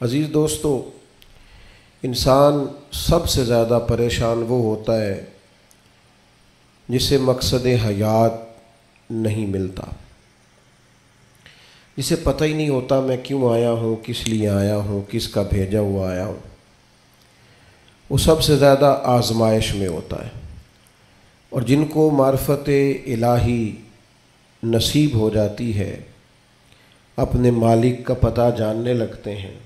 عزیز دوستو، انسان سب سے زیادہ پریشان وہ ہوتا ہے جسے مقصد حیات نہیں ملتا، جسے پتہ ہی نہیں ہوتا میں کیوں آیا ہوں، کس لیے آیا ہوں، کس کا بھیجا ہوا آیا ہوں۔ وہ سب سے زیادہ آزمائش میں ہوتا ہے، اور جن کو معرفت الہی نصیب ہو جاتی ہے اپنے مالک کا پتہ جاننے لگتے ہیں،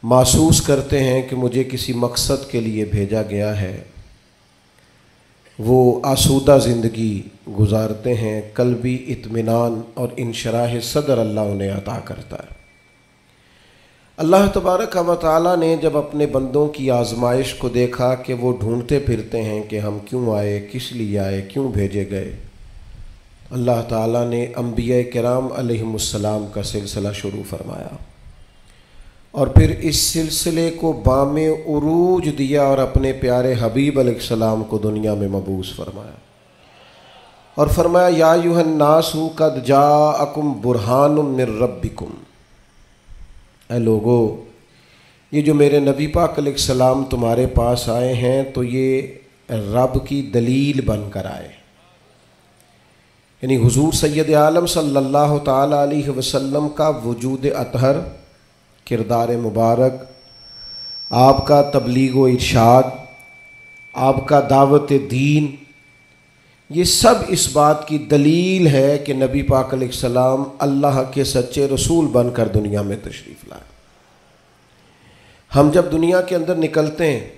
محسوس کرتے ہیں کہ مجھے کسی مقصد کے لیے بھیجا گیا ہے، وہ آسودہ زندگی گزارتے ہیں، قلبی اطمینان اور انشراح صدر اللہ انہیں عطا کرتا ہے۔ اللہ تبارک و تعالیٰ نے جب اپنے بندوں کی آزمائش کو دیکھا کہ وہ ڈھونڈتے پھرتے ہیں کہ ہم کیوں آئے، کس لیے آئے، کیوں بھیجے گئے، اللہ تعالیٰ نے انبیاء کرام علیہم السلام کا سلسلہ شروع فرمایا، اور پھر اس سلسلے کو بام عروج دیا اور اپنے پیارے حبیب علیہ السلام کو دنیا میں مبعوث فرمایا، اور فرمایا یا ایھا الناس قد جاءکم برہان من ربکم، اے لوگو یہ جو میرے نبی پاک علیہ السلام تمہارے پاس آئے ہیں تو یہ رب کی دلیل بن کر آئے، یعنی حضور سید عالم صلی اللہ تعالی علیہ وسلم کا وجود اطہر، کردار مبارک، آپ کا تبلیغ و ارشاد، آپ کا دعوت دین، یہ سب اس بات کی دلیل ہے کہ نبی پاک علیہ السلام اللہ کے سچے رسول بن کر دنیا میں تشریف لائے۔ ہم جب دنیا کے اندر نکلتے ہیں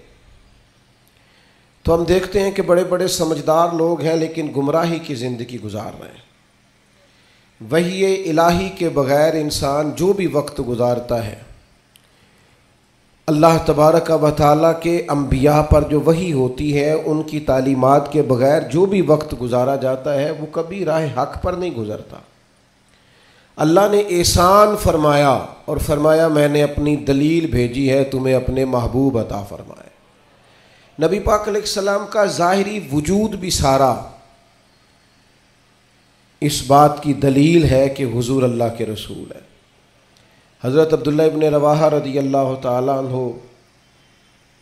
تو ہم دیکھتے ہیں کہ بڑے بڑے سمجھدار لوگ ہیں لیکن گمراہی کی زندگی گزار رہے ہیں۔ وحی الہی کے بغیر انسان جو بھی وقت گزارتا ہے، اللہ تبارک و تعالیٰ کے انبیاء پر جو وحی ہوتی ہے ان کی تعلیمات کے بغیر جو بھی وقت گزارا جاتا ہے وہ کبھی راہ حق پر نہیں گزرتا۔ اللہ نے احسان فرمایا اور فرمایا میں نے اپنی دلیل بھیجی ہے تمہیں اپنے محبوب عطا فرمائے۔ نبی پاک علیہ السلام کا ظاہری وجود بھی سارا اس بات کی دلیل ہے کہ حضور اللہ کے رسول ہے۔ حضرت عبداللہ ابن رواحہ رضی اللہ تعالیٰ عنہ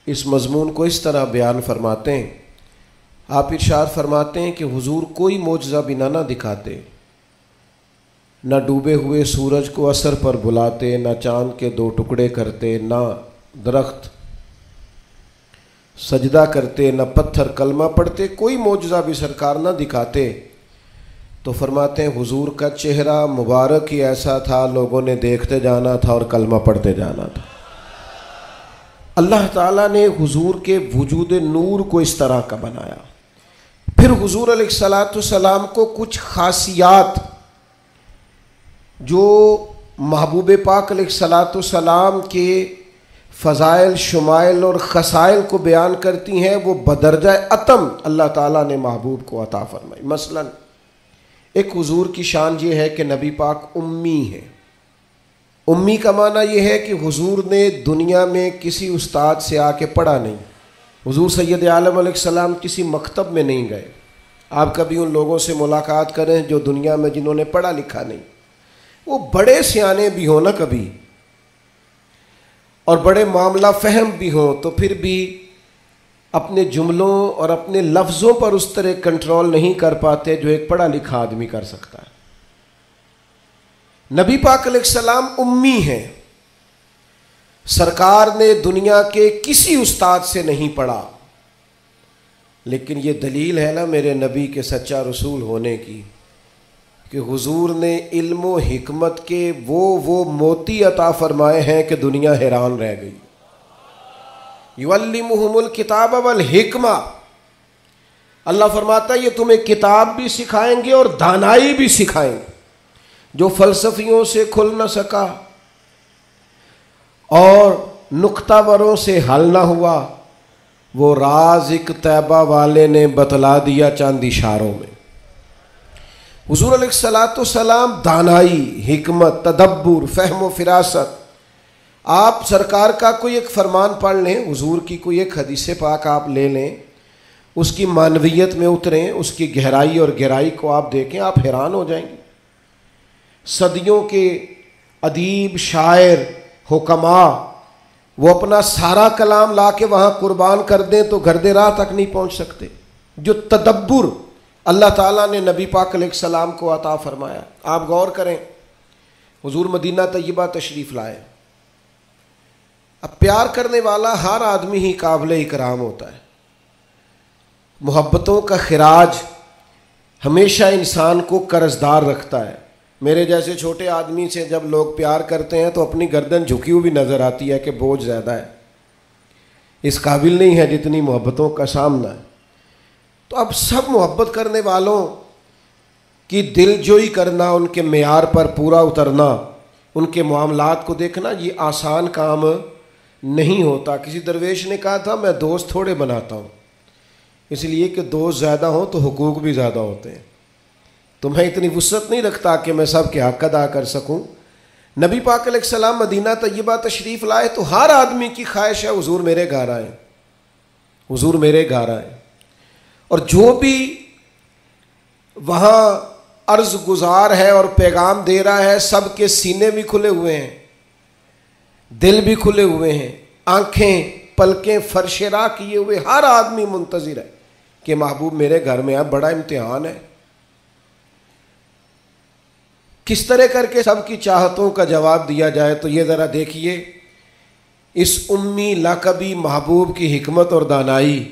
اس مضمون کو اس طرح بیان فرماتے ہیں، آپ ارشاد فرماتے ہیں کہ حضور کوئی معجزہ بھی نہ دکھاتے، نہ ڈوبے ہوئے سورج کو عصر پر بلاتے، نہ چاند کے 2 ٹکڑے کرتے، نہ درخت سجدہ کرتے، نہ پتھر کلمہ پڑھتے، کوئی معجزہ بھی سرکار نہ دکھاتے، تو فرماتے ہیں حضور کا چہرہ مبارک ہی ایسا تھا لوگوں نے دیکھتے جانا تھا اور کلمہ پڑھتے جانا تھا۔ اللہ تعالیٰ نے حضور کے وجود نور کو اس طرح کا بنایا۔ پھر حضور علیہ السلام کو کچھ خاصیات جو محبوب پاک علیہ السلام کے فضائل، شمائل اور خصائل کو بیان کرتی ہیں، وہ بدرجہ اتم اللہ تعالیٰ نے محبوب کو عطا فرمائی۔ مثلاً ایک حضور کی شان یہ ہے کہ نبی پاک امی ہے۔ امی کا معنی یہ ہے کہ حضور نے دنیا میں کسی استاد سے آ کے پڑھا نہیں، حضور سید عالم علیہ السلام کسی مکتب میں نہیں گئے۔ آپ کبھی ان لوگوں سے ملاقات کریں جو دنیا میں جنہوں نے پڑھا لکھا نہیں، وہ بڑے سیانے بھی ہوں نا کبھی اور بڑے معاملہ فہم بھی ہوں، تو پھر بھی اپنے جملوں اور اپنے لفظوں پر اس طرح کنٹرول نہیں کر پاتے جو ایک پڑھا لکھا آدمی کر سکتا ہے۔ نبی پاک علیہ السلام امی ہیں، سرکار نے دنیا کے کسی استاد سے نہیں پڑھا، لیکن یہ دلیل ہے نا میرے نبی کے سچا رسول ہونے کی کہ حضور نے علم و حکمت کے وہ موتی عطا فرمائے ہیں کہ دنیا حیران رہ گئی۔ یعلمہم الکتاب والحکمہ، اللہ فرماتا ہے یہ تمہیں کتاب بھی سکھائیں گے اور دانائی بھی سکھائیں گے۔ جو فلسفیوں سے کھل نہ سکا اور نکتہ وروں سے حل نہ ہوا، وہ راز ایک طیبہ والے نے بتلا دیا چند اشاروں میں۔ حضور علیہ السلام دانائی، حکمت، تدبر، فہم و فراست۔ آپ سرکار کا کوئی ایک فرمان پڑھ لیں، حضور کی کوئی ایک حدیث پاک آپ لے لیں، اس کی معنویت میں اتریں، اس کی گہرائی اور گہرائی کو آپ دیکھیں، آپ حیران ہو جائیں گے۔ صدیوں کے ادیب، شاعر، حکما وہ اپنا سارا کلام لا کے وہاں قربان کر دیں تو گرد راہ تک نہیں پہنچ سکتے. جو تدبر اللہ تعالیٰ نے نبی پاک علیہ السلام کو عطا فرمایا. آپ غور کریں, حضور مدینہ طیبہ تشریف لائے. اب پیار کرنے والا ہر آدمی ہی قابل اکرام ہوتا ہے. محبتوں کا خراج ہمیشہ انسان کو قرضدار رکھتا ہے. میرے جیسے چھوٹے آدمی سے جب لوگ پیار کرتے ہیں تو اپنی گردن جھکی ہوئی بھی نظر آتی ہے کہ بوجھ زیادہ ہے, اس قابل نہیں ہے جتنی محبتوں کا سامنا ہے. تو اب سب محبت کرنے والوں کی دل جوئی کرنا, ان کے معیار پر پورا اترنا, ان کے معاملات کو دیکھنا, یہ آسان کام نہیں ہوتا. کسی درویش نے کہا تھا میں دوست تھوڑے بناتا ہوں, اس لیے کہ دوست زیادہ ہوں تو حقوق بھی زیادہ ہوتے ہیں. تو میں اتنی وسعت نہیں رکھتا کہ میں سب کے حق ادا کر سکوں. نبی پاک علیہ السلام مدینہ طیبہ تشریف لائے تو ہر آدمی کی خواہش ہے حضور میرے گھر آئیں, حضور میرے گھر آئیں. اور جو بھی وہاں عرض گزار ہے اور پیغام دے رہا ہے, سب کے سینے بھی کھلے ہوئے ہیں, دل بھی کھلے ہوئے ہیں, آنکھیں پلکیں فرش راہ کیے ہوئے ہر آدمی منتظر ہے کہ محبوب میرے گھر میں ہے. بڑا امتحان ہے, کس طرح کر کے سب کی چاہتوں کا جواب دیا جائے. تو یہ ذرا دیکھیے اس امی لقبی محبوب کی حکمت اور دانائی.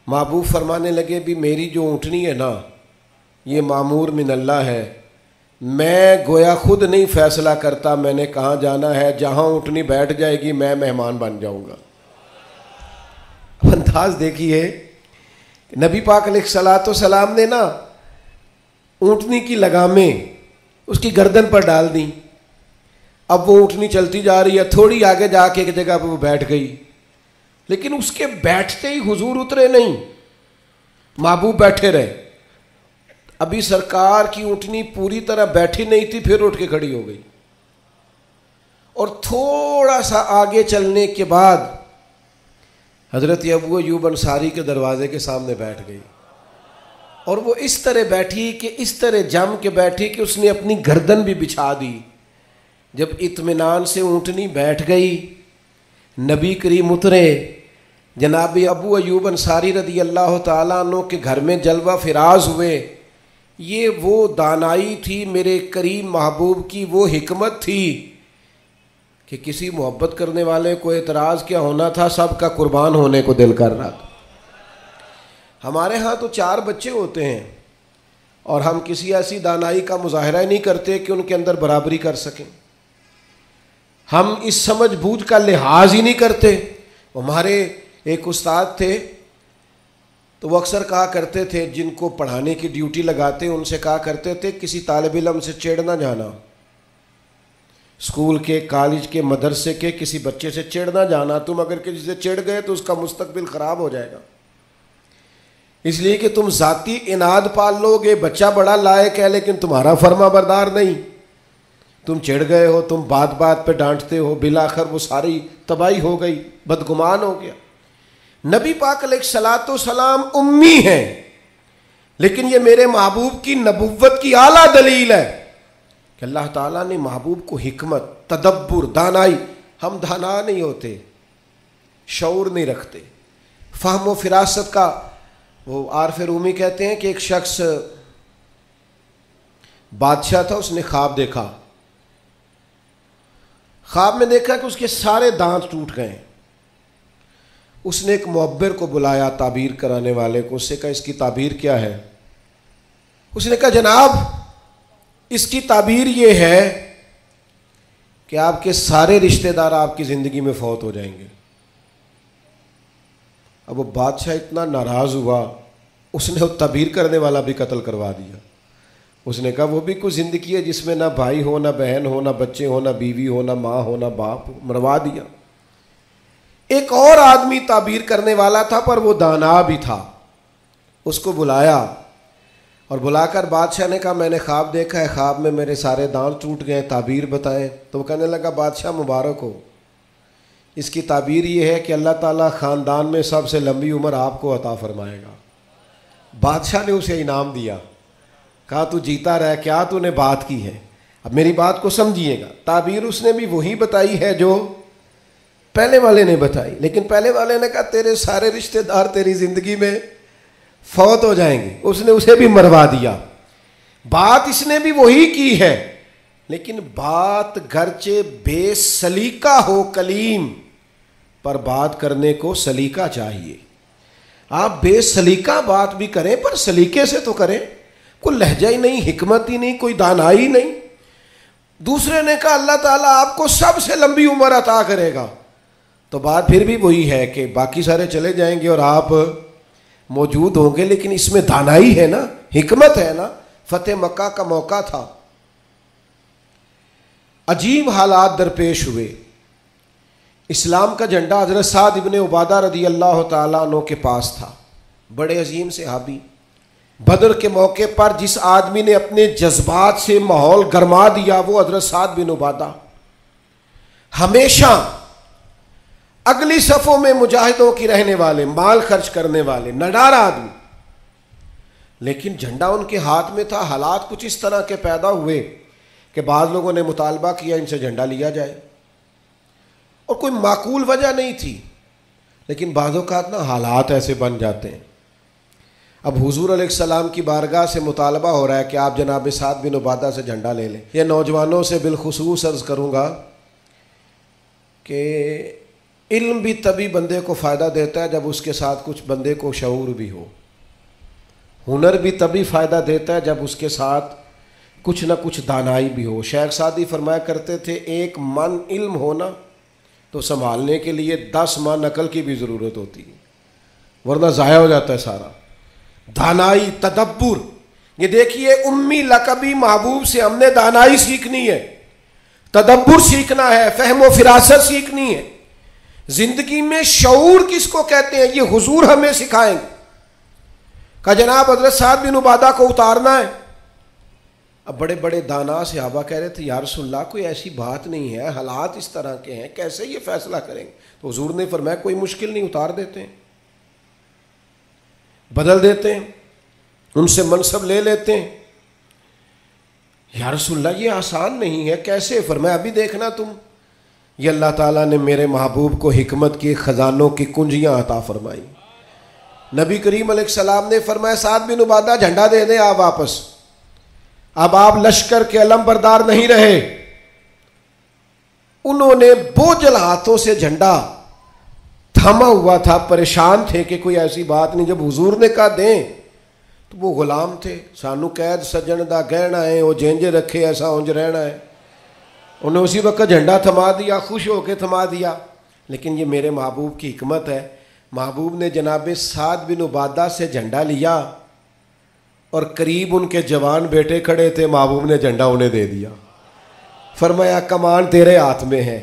محبوب فرمانے لگے بھی میری جو اونٹنی ہے نا یہ معمور من اللہ ہے, میں گویا خود نہیں فیصلہ کرتا میں نے کہاں جانا ہے, جہاں اونٹنی بیٹھ جائے گی میں مہمان بن جاؤں گا. انداز دیکھیے, نبی پاک علیہ الصلوۃ والسلام نے نا اونٹنی کی لگامیں اس کی گردن پر ڈال دیں. اب وہ اونٹنی چلتی جا رہی ہے, تھوڑی آگے جا کے ایک جگہ پہ وہ بیٹھ گئی, لیکن اس کے بیٹھتے ہی حضور اترے نہیں, محبوب بیٹھے رہے. ابھی سرکار کی اونٹنی پوری طرح بیٹھی نہیں تھی, پھر اٹھ کے کھڑی ہو گئی اور تھوڑا سا آگے چلنے کے بعد حضرت ابو ایوب انصاری کے دروازے کے سامنے بیٹھ گئی. اور وہ اس طرح بیٹھی کہ اس طرح جم کے بیٹھی کہ اس نے اپنی گردن بھی بچھا دی. جب اطمینان سے اونٹنی بیٹھ گئی, نبی کریم اترے, جناب ابو ایوب انصاری رضی اللہ تعالیٰ عنہ کے گھر میں جلوہ فراز ہوئے. یہ وہ دانائی تھی میرے کریم محبوب کی, وہ حکمت تھی کہ کسی محبت کرنے والے کو اعتراض کیا ہونا تھا, سب کا قربان ہونے کو دل کر رہا تھا. ہمارے ہاں تو 4 بچے ہوتے ہیں اور ہم کسی ایسی دانائی کا مظاہرہ نہیں کرتے کہ ان کے اندر برابری کر سکیں. ہم اس سمجھ بوجھ کا لحاظ ہی نہیں کرتے. ہمارے ایک استاد تھے تو وہ اکثر کہا کرتے تھے, جن کو پڑھانے کی ڈیوٹی لگاتے ان سے کہا کرتے تھے کسی طالب علم سے چڑ نہ جانا, اسکول کے, کالج کے, مدرسے کے کسی بچے سے چڑ نہ جانا. تم اگر کسی سے چڑ گئے تو اس کا مستقبل خراب ہو جائے گا, اس لیے کہ تم ذاتی اناد پال لو گے. بچہ بڑا لائق ہے لیکن تمہارا فرما بردار نہیں, تم چڑھ گئے ہو, تم بات بات پہ ڈانٹتے ہو, بالآخر وہ ساری تباہی ہو گئی, بدگمان ہو گیا. نبی پاک علیہ الصلوۃ والسلام امی ہیں, لیکن یہ میرے محبوب کی نبوت کی اعلیٰ دلیل ہے کہ اللہ تعالیٰ نے محبوب کو حکمت, تدبر, دانائی. ہم دانا نہیں ہوتے, شعور نہیں رکھتے, فہم و فراست کا. وہ عارف رومی کہتے ہیں کہ ایک شخص بادشاہ تھا, اس نے خواب دیکھا. خواب میں دیکھا کہ اس کے سارے دانت ٹوٹ گئے. اس نے ایک معبر کو بلایا, تعبیر کرانے والے کو, اس سے کہا اس کی تعبیر کیا ہے؟ اس نے کہا جناب اس کی تعبیر یہ ہے کہ آپ کے سارے رشتہ دار آپ کی زندگی میں فوت ہو جائیں گے. اب وہ بادشاہ اتنا ناراض ہوا, اس نے وہ تعبیر کرنے والا بھی قتل کروا دیا. اس نے کہا وہ بھی کوئی زندگی ہے جس میں نہ بھائی ہو, نہ بہن ہو, نہ بچے ہو, نہ بیوی ہو, نہ ماں ہو, نہ باپ ہو, مروا دیا. ایک اور آدمی تعبیر کرنے والا تھا پر وہ دانا بھی تھا, اس کو بلایا اور بلا کر بادشاہ نے کہا میں نے خواب دیکھا ہے, خواب میں میرے سارے دانت ٹوٹ گئے, تعبیر بتائیں. تو وہ کہنے لگا بادشاہ مبارک ہو, اس کی تعبیر یہ ہے کہ اللہ تعالیٰ خاندان میں سب سے لمبی عمر آپ کو عطا فرمائے گا. بادشاہ نے اسے انعام دیا, کہا تو جیتا رہ, کیا تو نے بات کی ہے. اب میری بات کو سمجھیے گا، تعبیر اس نے بھی وہی بتائی ہے جو پہلے والے نے بتائی، لیکن پہلے والے نے کہا تیرے سارے رشتہ دار تیری زندگی میں فوت ہو جائیں گے، اس نے اسے بھی مروا دیا۔ بات اس نے بھی وہی کی ہے، لیکن بات گرچہ بے سلیقہ ہو کلیم، پر بات کرنے کو سلیقہ چاہیے۔ آپ بے سلیقہ بات بھی کریں پر سلیقے سے تو کریں، کوئی لہجہ ہی نہیں، حکمت ہی نہیں، کوئی دانائی نہیں۔ دوسرے نے کہا اللہ تعالیٰ آپ کو سب سے لمبی عمر عطا کرے گا، تو بات پھر بھی وہی ہے کہ باقی سارے چلے جائیں گے اور آپ موجود ہوں گے، لیکن اس میں دانائی ہے نا، حکمت ہے نا۔ فتح مکہ کا موقع تھا، عجیب حالات درپیش ہوئے۔ اسلام کا جھنڈا حضرت سعد ابن عبادہ رضی اللہ تعالیٰ عنہ کے پاس تھا، بڑے عظیم صحابی۔ بدر کے موقع پر جس آدمی نے اپنے جذبات سے ماحول گرما دیا وہ حضرت سعد بن عبادہ، ہمیشہ اگلی صفوں میں مجاہدوں کی رہنے والے، مال خرچ کرنے والے، نڈار آدمی، لیکن جھنڈا ان کے ہاتھ میں تھا۔ حالات کچھ اس طرح کے پیدا ہوئے کہ بعض لوگوں نے مطالبہ کیا ان سے جھنڈا لیا جائے، اور کوئی معقول وجہ نہیں تھی، لیکن بعض اوقات نا حالات ایسے بن جاتے ہیں۔ اب حضور علیہ السلام کی بارگاہ سے مطالبہ ہو رہا ہے کہ آپ جناب سعد بن عبادہ سے جھنڈا لے لیں۔ یہ نوجوانوں سے بالخصوص عرض کروں گا کہ علم بھی تبھی بندے کو فائدہ دیتا ہے جب اس کے ساتھ کچھ بندے کو شعور بھی ہو، ہنر بھی تبھی فائدہ دیتا ہے جب اس کے ساتھ کچھ نہ کچھ دانائی بھی ہو۔ شیخ سعدی فرمایا کرتے تھے ایک من علم ہونا تو سنبھالنے کے لیے 10 من عقل کی بھی ضرورت ہوتی ہے، ورنہ ضائع ہو جاتا ہے سارا۔ دانائی، تدبر، یہ دیکھیے امی لقبی محبوب سے ہم نے دانائی سیکھنی ہے، تدبر سیکھنا ہے، فہم و فراست سیکھنی ہے۔ زندگی میں شعور کس کو کہتے ہیں یہ حضور ہمیں سکھائیں گے۔ کہ جناب حضرت سعد بن عبادہ کو اتارنا ہے۔ اب بڑے بڑے دانا صحابہ کہہ رہے تھے یا رسول اللہ کوئی ایسی بات نہیں ہے، حالات اس طرح کے ہیں، کیسے یہ فیصلہ کریں گے؟ تو حضور نے فرمایا کوئی مشکل نہیں، اتار دیتے ہیں، بدل دیتے ہیں، ان سے منصب لے لیتے ہیں۔ یا رسول اللہ یہ آسان نہیں ہے، کیسے؟ فرمایا ابھی دیکھنا تم، یہ اللہ تعالیٰ نے میرے محبوب کو حکمت کے خزانوں کی کنجیاں عطا فرمائی۔ نبی کریم علیہ السلام نے فرمایا سعد بن عبادہ جھنڈا دے دیں آپ واپس، اب آپ لشکر کے علم بردار نہیں رہے۔ انہوں نے بوجھل ہاتھوں سے جھنڈا تھما ہوا تھا، پریشان تھے کہ کوئی ایسی بات نہیں۔ جب حضور نے کہا دیں تو وہ غلام تھے، سانو قید سجن دا گہنا ہے، وہ جینجے رکھے ایسا اونج رہنا ہے۔ انہیں اسی وقت جھنڈا تھما دیا، خوش ہو کے تھما دیا۔ لیکن یہ میرے محبوب کی حکمت ہے، محبوب نے جناب سعد بن عبادہ سے جھنڈا لیا اور قریب ان کے جوان بیٹے کھڑے تھے، محبوب نے جھنڈا انہیں دے دیا۔ فرمایا کمان تیرے ہاتھ میں ہے۔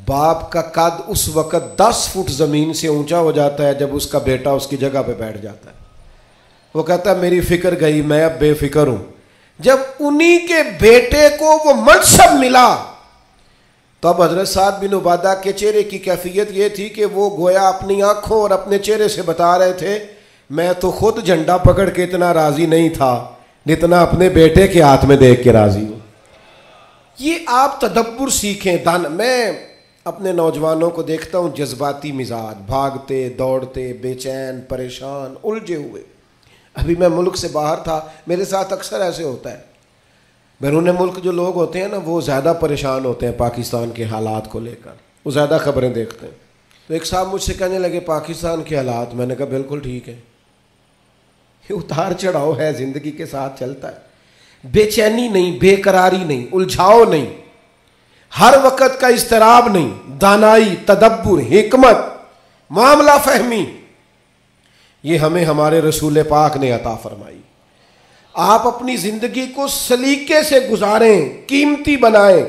باپ کا قد اس وقت 10 فٹ زمین سے اونچا ہو جاتا ہے جب اس کا بیٹا اس کی جگہ پہ بیٹھ جاتا ہے۔ وہ کہتا ہے میری فکر گئی، میں اب بے فکر ہوں۔ جب انہی کے بیٹے کو وہ منصب ملا تو اب حضرت سعد بن عبادہ کے چہرے کی کیفیت یہ تھی کہ وہ گویا اپنی آنکھوں اور اپنے چہرے سے بتا رہے تھے میں تو خود جھنڈا پکڑ کے اتنا راضی نہیں تھا جتنا اپنے بیٹے کے ہاتھ میں دیکھ کے راضی ہوں۔ یہ آپ تدبر سیکھیں۔ میں اپنے نوجوانوں کو دیکھتا ہوں جذباتی مزاج، بھاگتے دوڑتے، بے چین، پریشان، الجھے ہوئے۔ ابھی میں ملک سے باہر تھا، میرے ساتھ اکثر ایسے ہوتا ہے، بیرون ملک جو لوگ ہوتے ہیں نا وہ زیادہ پریشان ہوتے ہیں پاکستان کے حالات کو لے کر، وہ زیادہ خبریں دیکھتے ہیں۔ تو ایک صاحب مجھ سے کہنے لگے پاکستان کے حالات، میں نے کہا بالکل ٹھیک ہے، یہ اتار چڑھاؤ ہے، زندگی کے ساتھ چلتا ہے، بے چینی نہیں، بے قراری نہیں، الجھاؤ نہیں، ہر وقت کا اضطراب نہیں، دانائی، تدبر، حکمت، معاملہ فہمی، یہ ہمیں ہمارے رسول پاک نے عطا فرمائی۔ آپ اپنی زندگی کو سلیقے سے گزاریں، قیمتی بنائیں۔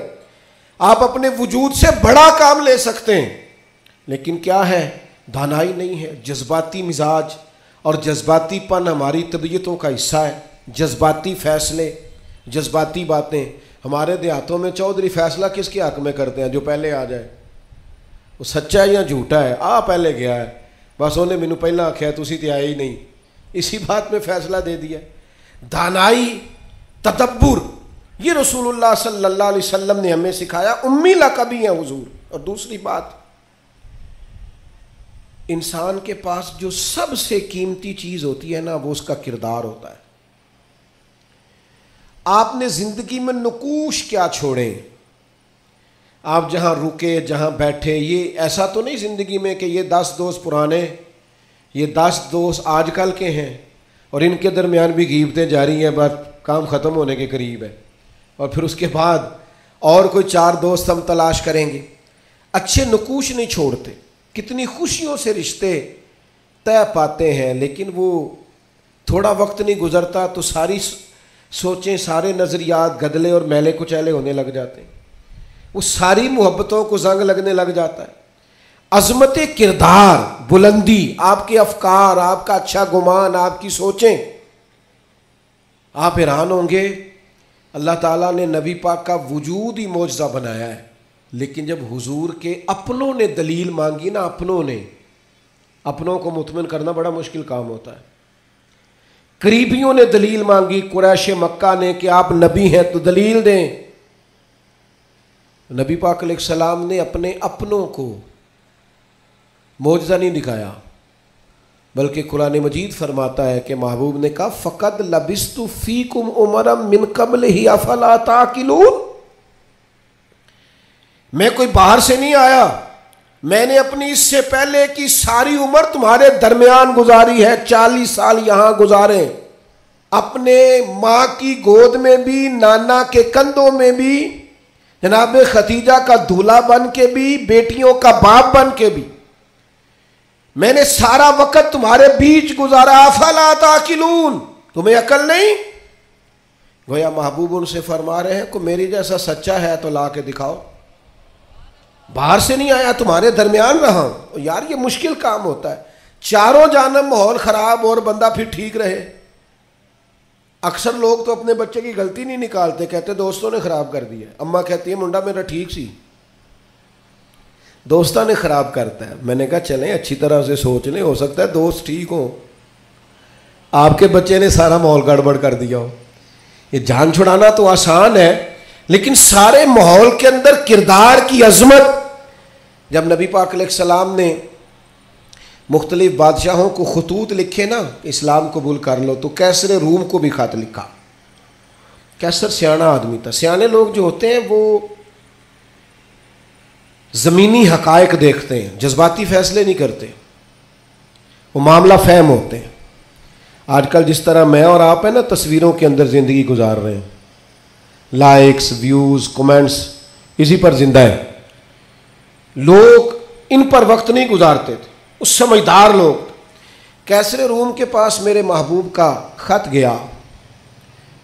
آپ اپنے وجود سے بڑا کام لے سکتے ہیں، لیکن کیا ہے؟ دانائی نہیں ہے، جذباتی مزاج، اور جذباتی پن ہماری طبیعتوں کا حصہ ہے۔ جذباتی فیصلے، جذباتی باتیں۔ ہمارے دیہاتوں میں چودھری فیصلہ کس کے حق میں کرتے ہیں؟ جو پہلے آ جائے، وہ سچا ہے یا جھوٹا ہے، پہلے گیا ہے، بس انہیں مینوں پہلا آخیا تسی تے آئے ہی نہیں، اسی بات میں فیصلہ دے دیا۔ دانائی، تدبر، یہ رسول اللہ صلی اللہ علیہ وسلم نے ہمیں سکھایا، امی لقبی ہیں حضور۔ اور دوسری بات، انسان کے پاس جو سب سے قیمتی چیز ہوتی ہے نا، وہ اس کا کردار ہوتا ہے۔ آپ نے زندگی میں نقوش کیا چھوڑے، آپ جہاں رکے، جہاں بیٹھے، یہ ایسا تو نہیں زندگی میں کہ یہ 10 دوست پرانے، یہ 10 دوست آج کل کے ہیں اور ان کے درمیان بھی غیبتیں جاری ہیں، بس کام ختم ہونے کے قریب ہے، اور پھر اس کے بعد اور کوئی 4 دوست ہم تلاش کریں گے۔ اچھے نقوش نہیں چھوڑتے، کتنی خوشیوں سے رشتے طے پاتے ہیں، لیکن وہ تھوڑا وقت نہیں گزرتا تو ساری سوچیں، سارے نظریات گدلے اور میلے کچیلے ہونے لگ جاتے ہیں، وہ ساری محبتوں کو زنگ لگنے لگ جاتا ہے۔ عظمت کردار، بلندی، آپ کے افکار، آپ کا اچھا گمان، آپ کی سوچیں، آپ حیران ہوں گے اللہ تعالیٰ نے نبی پاک کا وجود ہی معجزہ بنایا ہے، لیکن جب حضور کے اپنوں نے دلیل مانگی نا، اپنوں کو مطمئن کرنا بڑا مشکل کام ہوتا ہے۔ قریبیوں نے دلیل مانگی، قریش مکہ نے، کہ آپ نبی ہیں تو دلیل دیں۔ نبی پاک علیہ السلام نے اپنے اپنوں کو معجزہ نہیں دکھایا، بلکہ قرآن مجید فرماتا ہے کہ محبوب نے کہا فَقَدْ لَبِثْتُ فِيكُمْ عُمَرًا مِّن قَبْلِهِ أَفَلَا تَعْقِلُونَ، میں کوئی باہر سے نہیں آیا، میں نے اپنی اس سے پہلے کی ساری عمر تمہارے درمیان گزاری ہے، 40 سال یہاں گزارے، اپنے ماں کی گود میں بھی، نانا کے کندھوں میں بھی، جناب ختیجہ کا دولہا بن کے بھی، بیٹیوں کا باپ بن کے بھی، میں نے سارا وقت تمہارے بیچ گزارا، افلا تعقلون، تمہیں عقل نہیں؟ گویا محبوب ان سے فرما رہے ہیں کہ میری جیسا سچا ہے تو لا کے دکھاؤ، باہر سے نہیں آیا، تمہارے درمیان رہا ہوں۔ یار یہ مشکل کام ہوتا ہے، چاروں جانب ماحول خراب اور بندہ پھر ٹھیک رہے۔ اکثر لوگ تو اپنے بچے کی غلطی نہیں نکالتے، کہتے دوستوں نے خراب کر دیا، اماں کہتی ہے منڈا میرا ٹھیک سی، دوستوں نے خراب کرتا ہے۔ میں نے کہا چلیں اچھی طرح سے سوچ لیں، ہو سکتا ہے دوست ٹھیک ہوں، آپ کے بچے نے سارا ماحول گڑبڑ کر دیا ہو۔ یہ جان چھڑانا تو آسان ہے، لیکن سارے ماحول کے اندر کردار کی عظمت۔ جب نبی پاک علیہ السلام نے مختلف بادشاہوں کو خطوط لکھے نا، اسلام قبول کر لو، تو کیسر روم کو بھی خط لکھا۔ کیسر سیانا آدمی تھا۔ سیانے لوگ جو ہوتے ہیں وہ زمینی حقائق دیکھتے ہیں، جذباتی فیصلے نہیں کرتے، وہ معاملہ فہم ہوتے ہیں۔ آج کل جس طرح میں اور آپ ہیں نا، تصویروں کے اندر زندگی گزار رہے ہیں، لائکس، ویوز، کومنٹس، اسی پر زندہ ہے۔ لوگ ان پر وقت نہیں گزارتے تھے، اس سمجھدار لوگ۔ کیسر روم کے پاس میرے محبوب کا خط گیا،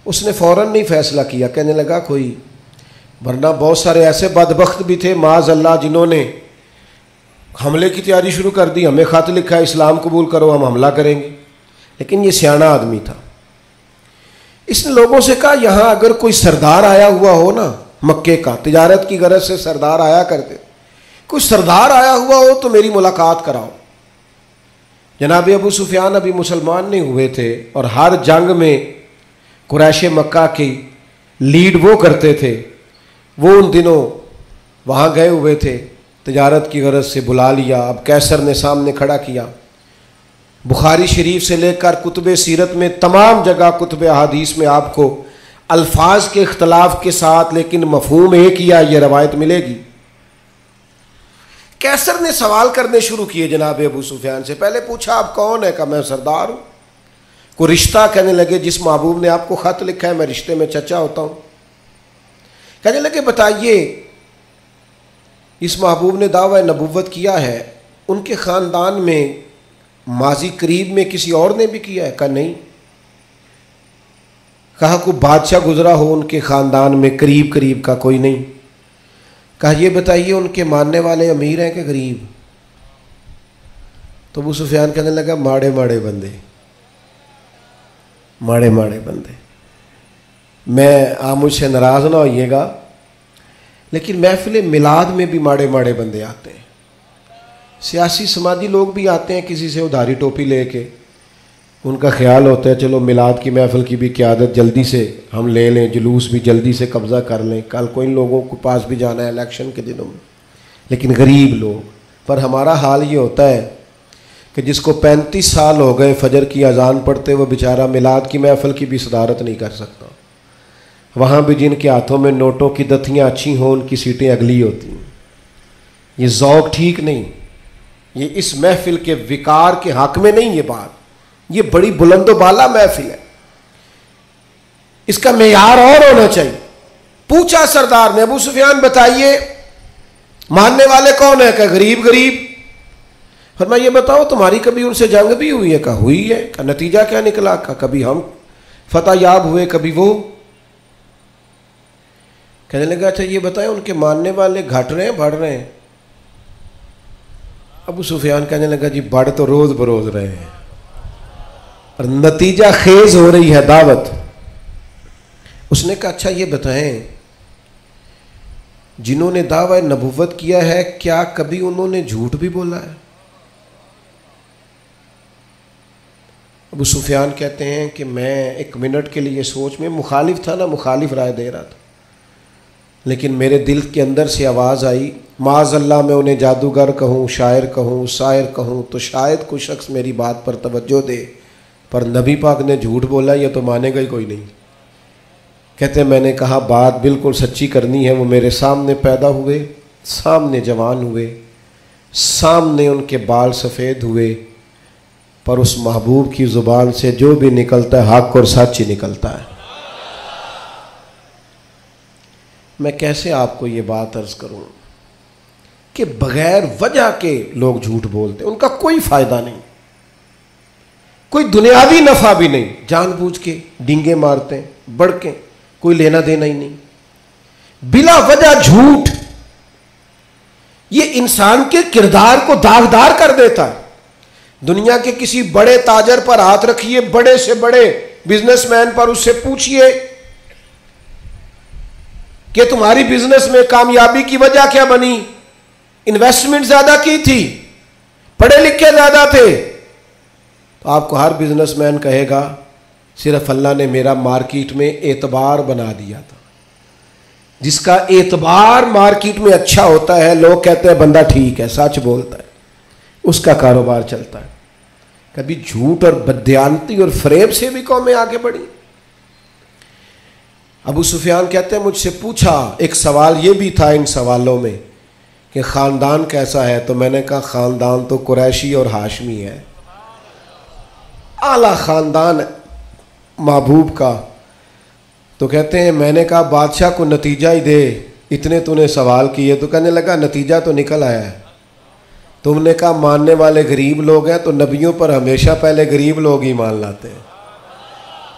اس نے فوراً نہیں فیصلہ کیا، کہنے لگا کوئی، ورنہ بہت سارے ایسے بدبخت بھی تھے معاذ اللہ جنہوں نے حملے کی تیاری شروع کر دی، ہمیں خط لکھا ہے اسلام قبول کرو ہم حملہ کریں گے، لیکن یہ سیانا آدمی تھا۔ اس نے لوگوں سے کہا یہاں اگر کوئی سردار آیا ہوا ہو نا، مکے کا، تجارت کی غرض سے سردار آیا کرتے، کوئی سردار آیا ہوا ہو تو میری ملاقات کراؤ۔ جناب ابو سفیان ابھی مسلمان نہیں ہوئے تھے، اور ہر جنگ میں قریش مکہ کی لیڈ وہ کرتے تھے، وہ ان دنوں وہاں گئے ہوئے تھے، تجارت کی غرض سے بلا لیا۔ اب کیسر نے سامنے کھڑا کیا، بخاری شریف سے لے کر کتب سیرت میں تمام جگہ، کتب احادیث میں آپ کو الفاظ کے اختلاف کے ساتھ لیکن مفہوم ایک ہی یہ روایت ملے گی۔ کیسر نے سوال کرنے شروع کیے جناب ابو سفیان سے۔ پہلے پوچھا آپ کون ہے؟ کہا میں سردار ہوں۔ کوئی رشتہ؟ کہنے لگے جس محبوب نے آپ کو خط لکھا ہے میں رشتے میں چچا ہوتا ہوں۔ کہنے لگے بتائیے، اس محبوب نے دعویٰ نبوت کیا ہے، ان کے خاندان میں ماضی قریب میں کسی اور نے بھی کیا ہے؟ کہا نہیں۔ کہا کوئی بادشاہ گزرا ہو ان کے خاندان میں قریب کا؟ کوئی نہیں۔ کہا یہ بتائیے ان کے ماننے والے امیر ہیں کہ غریب؟ تو ابو سفیان کہنے لگا ماڑے بندے، ماڑے بندے۔ میں آپ مجھ سے ناراض نہ ہوئیے گا، لیکن محفل میلاد میں بھی ماڑے بندے آتے ہیں، سیاسی سماجی لوگ بھی آتے ہیں کسی سے ادھاری ٹوپی لے کے، ان کا خیال ہوتا ہے چلو میلاد کی محفل کی بھی قیادت جلدی سے ہم لے لیں، جلوس بھی جلدی سے قبضہ کر لیں، کل کو ان لوگوں کے پاس بھی جانا ہے الیکشن کے دنوں میں۔ لیکن غریب لوگ، پر ہمارا حال یہ ہوتا ہے کہ جس کو 35 سال ہو گئے فجر کی اذان پڑھتے، وہ بیچارہ میلاد کی محفل کی بھی صدارت نہیں کر سکتا۔ وہاں بھی جن کے ہاتھوں میں نوٹوں کی دتیاں اچھی ہوں ان کی سیٹیں اگلی ہوتی ہیں۔ یہ ذوق ٹھیک نہیں، یہ اس محفل کے وقار کے حق میں نہیں۔ یہ بات، یہ بڑی بلند و بالا محفل ہے، اس کا معیار اور ہونا چاہیے۔ پوچھا سردار نے، ابو سفیان بتائیے ماننے والے کون ہیں؟ کہ غریب غریب۔ فرمایا یہ بتاؤ تمہاری کبھی ان سے جنگ بھی ہوئی ہے؟ کہا ہوئی ہے۔ کہ نتیجہ کیا نکلا؟ کہا کبھی ہم فتح یاب ہوئے کبھی وہ۔ کہنے لگا اچھا یہ بتائیں ان کے ماننے والے گھٹ رہے ہیں بڑھ رہے ہیں؟ ابو سفیان کہنے لگا جی بڑھ تو روز بروز رہے ہیں، اور نتیجہ خیز ہو رہی ہے دعوت۔ اس نے کہا اچھا یہ بتائیں جنہوں نے دعوی نبوت کیا ہے کیا کبھی انہوں نے جھوٹ بھی بولا ہے؟ ابو سفیان کہتے ہیں کہ میں ایک منٹ کے لیے سوچ میں مخالف تھا نا، مخالف رائے دے رہا تھا، لیکن میرے دل کے اندر سے آواز آئی معاذ اللہ میں انہیں جادوگر کہوں، شاعر کہوں، ساحر کہوں تو شاید کوئی شخص میری بات پر توجہ دے، پر نبی پاک نے جھوٹ بولا یہ تو مانے گا ہی کوئی نہیں۔ کہتے ہیں میں نے کہا بات بالکل سچی کرنی ہے، وہ میرے سامنے پیدا ہوئے، سامنے جوان ہوئے، سامنے ان کے بال سفید ہوئے، پر اس محبوب کی زبان سے جو بھی نکلتا ہے حق اور سچ ہی نکلتا ہے۔ میں کیسے آپ کو یہ بات عرض کروں کہ بغیر وجہ کے لوگ جھوٹ بولتے ہیں، ان کا کوئی فائدہ نہیں، کوئی دنیاوی نفع بھی نہیں، جان بوجھ کے ڈینگے مارتے ہیں، بڑکیں، کوئی لینا دینا ہی نہیں، بلا وجہ جھوٹ یہ انسان کے کردار کو داغدار کر دیتا ہے۔ دنیا کے کسی بڑے تاجر پر ہاتھ رکھیے، بڑے سے بڑے بزنس مین پر، اس سے پوچھئے کہ تمہاری بزنس میں کامیابی کی وجہ کیا بنی؟ انویسٹمنٹ زیادہ کی تھی، پڑھے لکھے زیادہ تھے؟ تو آپ کو ہر بزنس مین کہے گا صرف اللہ نے میرا مارکیٹ میں اعتبار بنا دیا تھا۔ جس کا اعتبار مارکیٹ میں اچھا ہوتا ہے، لوگ کہتے ہیں بندہ ٹھیک ہے، سچ بولتا ہے، اس کا کاروبار چلتا ہے۔ کبھی جھوٹ اور بددیانتی اور فریب سے بھی قومیں آگے بڑھی۔ ابو سفیان کہتے ہیں مجھ سے پوچھا، ایک سوال یہ بھی تھا ان سوالوں میں کہ خاندان کیسا ہے؟ تو میں نے کہا خاندان تو قریشی اور ہاشمی ہے، اعلیٰ خاندان محبوب کا۔ تو کہتے ہیں میں نے کہا بادشاہ کو نتیجہ ہی دے، اتنے تو نے سوال کیے۔ تو کہنے لگا نتیجہ تو نکل آیا ہے۔ تم نے کہا ماننے والے غریب لوگ ہیں، تو نبیوں پر ہمیشہ پہلے غریب لوگ ہی مان لاتے ہیں۔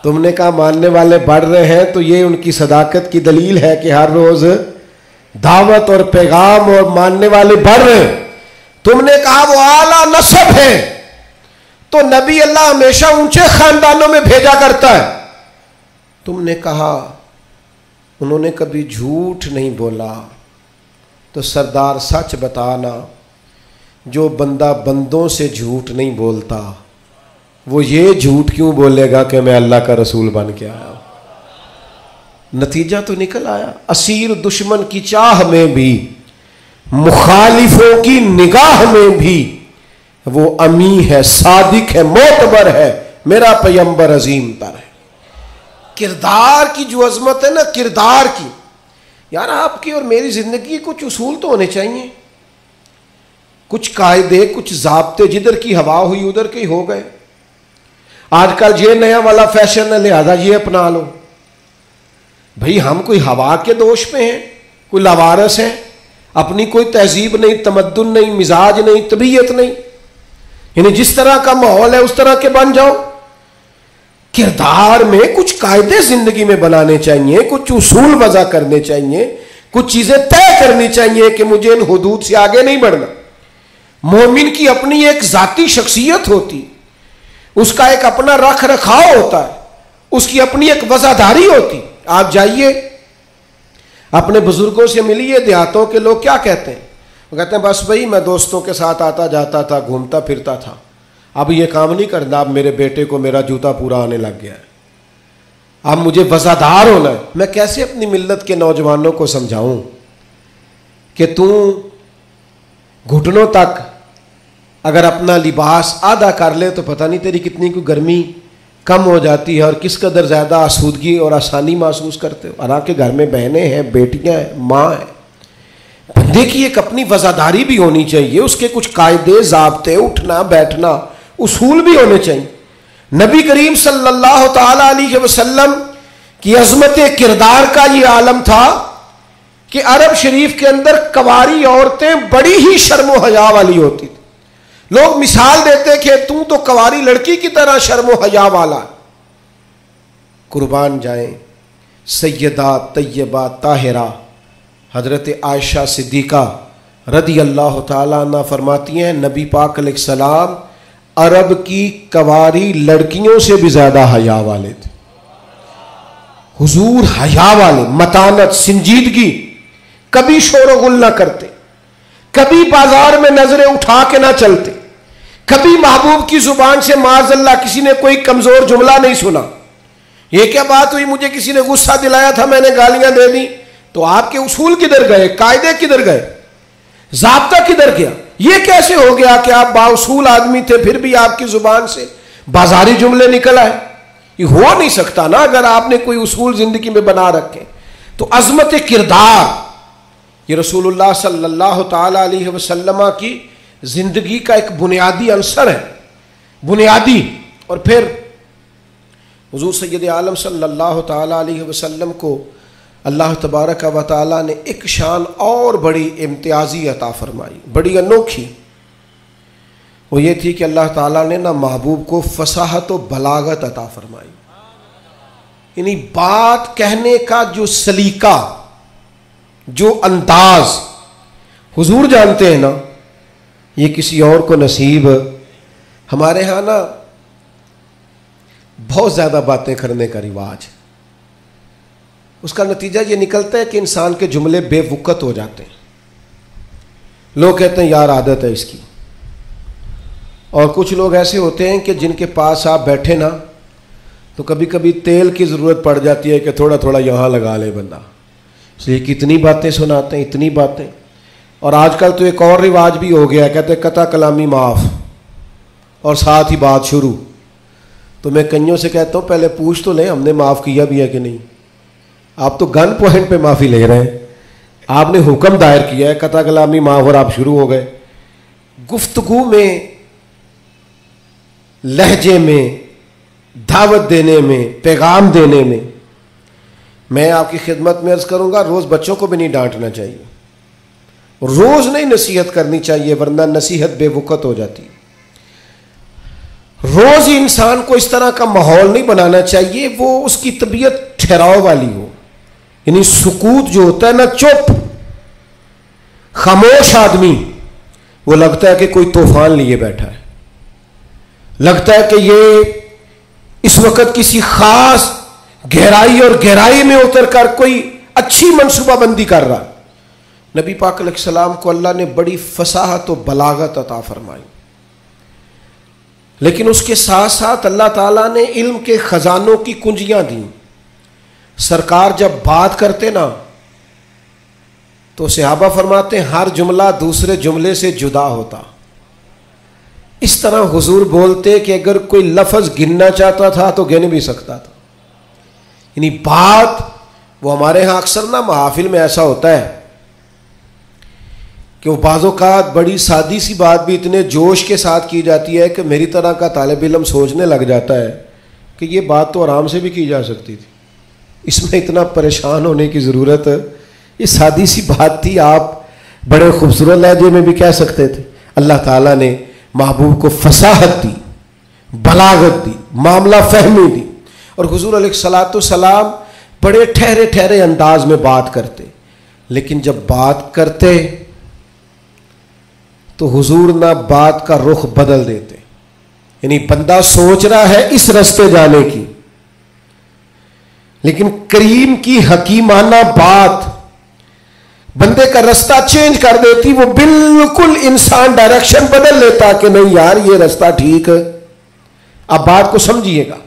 تم نے کہا ماننے والے بڑھ رہے ہیں، تو یہ ان کی صداقت کی دلیل ہے کہ ہر روز دعوت اور پیغام اور ماننے والے بڑھ رہے ہیں۔ تم نے کہا وہ اعلیٰ نسب ہے، تو نبی اللہ ہمیشہ اونچے خاندانوں میں بھیجا کرتا ہے۔ تم نے کہا انہوں نے کبھی جھوٹ نہیں بولا، تو سردار سچ بتانا، جو بندہ بندوں سے جھوٹ نہیں بولتا وہ یہ جھوٹ کیوں بولے گا کہ میں اللہ کا رسول بن کے آیا ہوں؟ نتیجہ تو نکل آیا۔ اسیر دشمن کی چاہ میں بھی، مخالفوں کی نگاہ میں بھی وہ امی ہے، صادق ہے، معتبر ہے، میرا پیغمبر عظیم تر ہے۔ کردار کی جو عظمت ہے نا، کردار کی، یار آپ کی اور میری زندگی کچھ اصول تو ہونے چاہیے، کچھ قاعدے، کچھ ضابطے، جدھر کی ہوا ہوئی ادھر کے ہی ہو گئے۔ آج کل یہ نیا والا فیشن ہے لہذا یہ اپنا لو۔ بھئی ہم کوئی ہوا کے دوش پہ ہیں، کوئی لاوارث ہیں، اپنی کوئی تہذیب نہیں، تمدن نہیں، مزاج نہیں، طبیعت نہیں، یعنی جس طرح کا ماحول ہے اس طرح کے بن جاؤ۔ کردار میں کچھ قاعدے زندگی میں بنانے چاہیے، کچھ اصول وضع کرنے چاہیے، کچھ چیزیں طے کرنی چاہیے کہ مجھے ان حدود سے آگے نہیں بڑھنا۔ مومن کی اپنی ایک ذاتی شخصیت ہوتی، اس کا ایک اپنا رکھ رکھاؤ ہوتا ہے، اس کی اپنی ایک وفاداری ہوتی۔ آپ جائیے اپنے بزرگوں سے ملیے، دیہاتوں کے لوگ کیا کہتے ہیں؟ وہ کہتے ہیں بس بھائی میں دوستوں کے ساتھ آتا جاتا تھا، گھومتا پھرتا تھا، اب یہ کام نہیں کرنا، اب میرے بیٹے کو میرا جوتا پورا آنے لگ گیا ہے، اب مجھے وزادار ہونا ہے۔ میں کیسے اپنی ملت کے نوجوانوں کو سمجھاؤں کہ تو گھٹنوں تک اگر اپنا لباس آدھا کر لے تو پتہ نہیں تیری کتنی کوئی گرمی کم ہو جاتی ہے اور کس قدر زیادہ آسودگی اور آسانی محسوس کرتے ہو۔ حالانکہ گھر میں بہنیں ہیں، بیٹیاں ہیں، ماں ہیں۔ بندے کی ایک اپنی وزاداری بھی ہونی چاہیے، اس کے کچھ قاعدے، ضابطے، اٹھنا بیٹھنا، اصول بھی ہونے چاہیے۔ نبی کریم صلی اللہ تعالی علیہ وسلم کی عظمت کردار کا یہ عالم تھا کہ عرب شریف کے اندر کنواری عورتیں بڑی ہی شرم و حیا والی ہوتی تھی۔ لوگ مثال دیتے کہ تو کنواری لڑکی کی طرح شرم و حیا والا۔ قربان جائیں سیدہ طیبہ طاہرہ حضرت عائشہ صدیقہ رضی اللہ تعالیٰ عنہ فرماتی ہیں نبی پاک علیہ السلام عرب کی کنواری لڑکیوں سے بھی زیادہ حیا والے تھے۔ حضور حیا والے، متانت، سنجیدگی، کبھی شور و غل نہ کرتے، کبھی بازار میں نظریں اٹھا کے نہ چلتے، کبھی محبوب کی زبان سے معاذ اللہ کسی نے کوئی کمزور جملہ نہیں سنا۔ یہ کیا بات ہوئی، مجھے کسی نے غصہ دلایا تھا، میں نے گالیاں دے دی، تو آپ کے اصول کدھر گئے، قاعدے کدھر گئے، ضابطہ کدھر گیا؟ یہ کیسے ہو گیا کہ آپ بااصول آدمی تھے پھر بھی آپ کی زبان سے بازاری جملے نکل آئے؟ یہ ہو نہیں سکتا نا اگر آپ نے کوئی اصول زندگی میں بنا رکھے۔ تو عظمت کردار یہ رسول اللہ صلی اللہ تعالی علیہ وسلم کی زندگی کا ایک بنیادی عنصر ہے، بنیادی۔ اور پھر حضور سید عالم صلی اللہ تعالی علیہ وسلم کو اللہ تبارک و تعالی نے ایک شان اور بڑی امتیازی عطا فرمائی، بڑی انوکھی۔ وہ یہ تھی کہ اللہ تعالیٰ نے نا محبوب کو فصاحت و بلاغت عطا فرمائی، یعنی بات کہنے کا جو سلیقہ، جو انداز حضور جانتے ہیں نا، یہ کسی اور کو نصیب۔ ہمارے ہاں نا بہت زیادہ باتیں کرنے کا رواج ہے، اس کا نتیجہ یہ نکلتا ہے کہ انسان کے جملے بے وقت ہو جاتے ہیں۔ لوگ کہتے ہیں یار عادت ہے اس کی، اور کچھ لوگ ایسے ہوتے ہیں کہ جن کے پاس آپ بیٹھے نا تو کبھی کبھی تیل کی ضرورت پڑ جاتی ہے کہ تھوڑا تھوڑا یہاں لگا لے بندہ، اس لیے کتنی باتیں سناتے ہیں، اتنی باتیں۔ اور آج کل تو ایک اور رواج بھی ہو گیا، کہتے ہیں قطع کلامی معاف اور ساتھ ہی بات شروع۔ تو میں کئیوں سے کہتا ہوں پہلے پوچھ تو لیں ہم نے معاف کیا بھی ہے کہ نہیں۔ آپ تو گن پوائنٹ پہ معافی لے رہے ہیں، آپ نے حکم دائر کیا ہے قطع کلامی معاف اور آپ شروع ہو گئے۔ گفتگو میں، لہجے میں، دعوت دینے میں، پیغام دینے میں آپ کی خدمت میں عرض کروں گا روز بچوں کو بھی نہیں ڈانٹنا چاہیے، روز نہیں نصیحت کرنی چاہیے ورنہ نصیحت بے وقت ہو جاتی ہے۔ روز ہی انسان کو اس طرح کا ماحول نہیں بنانا چاہیے وہ اس کی طبیعت ٹھہراؤ والی ہو، یعنی سکوت جو ہوتا ہے نا، چپ خاموش آدمی وہ لگتا ہے کہ کوئی طوفان لیے بیٹھا ہے، لگتا ہے کہ یہ اس وقت کسی خاص گہرائی اور گہرائی میں اتر کر کوئی اچھی منصوبہ بندی کر رہا۔ نبی پاک علیہ السلام کو اللہ نے بڑی فصاحت و بلاغت عطا فرمائی، لیکن اس کے ساتھ ساتھ اللہ تعالیٰ نے علم کے خزانوں کی کنجیاں دیں۔ سرکار جب بات کرتے نا تو صحابہ فرماتے ہیں ہر جملہ دوسرے جملے سے جدا ہوتا، اس طرح حضور بولتے کہ اگر کوئی لفظ گننا چاہتا تھا تو گن بھی سکتا تھا۔ یعنی بات وہ ہمارے ہاں اکثر نا محافل میں ایسا ہوتا ہے کہ وہ بعض اوقات بڑی سادی سی بات بھی اتنے جوش کے ساتھ کی جاتی ہے کہ میری طرح کا طالب علم سوچنے لگ جاتا ہے کہ یہ بات تو آرام سے بھی کی جا سکتی تھی، اس میں اتنا پریشان ہونے کی ضرورت، یہ سادی سی بات تھی، آپ بڑے خوبصورت لہجے میں بھی کہہ سکتے تھے۔ اللہ تعالیٰ نے محبوب کو فصاحت دی، بلاغت دی، معاملہ فہمی دی، اور حضور علیہ الصلاۃ والسلام بڑے ٹھہرے ٹھہرے انداز میں بات کرتے، لیکن جب بات کرتے تو حضور نہ بات کا رخ بدل دیتے، یعنی بندہ سوچ رہا ہے اس رستے جانے کی، لیکن کریم کی حکیمانہ بات بندے کا رستہ چینج کر دیتی، وہ بالکل انسان ڈائریکشن بدل لیتا کہ نہیں یار یہ رستہ ٹھیک ہے۔ اب بات کو سمجھیے گا،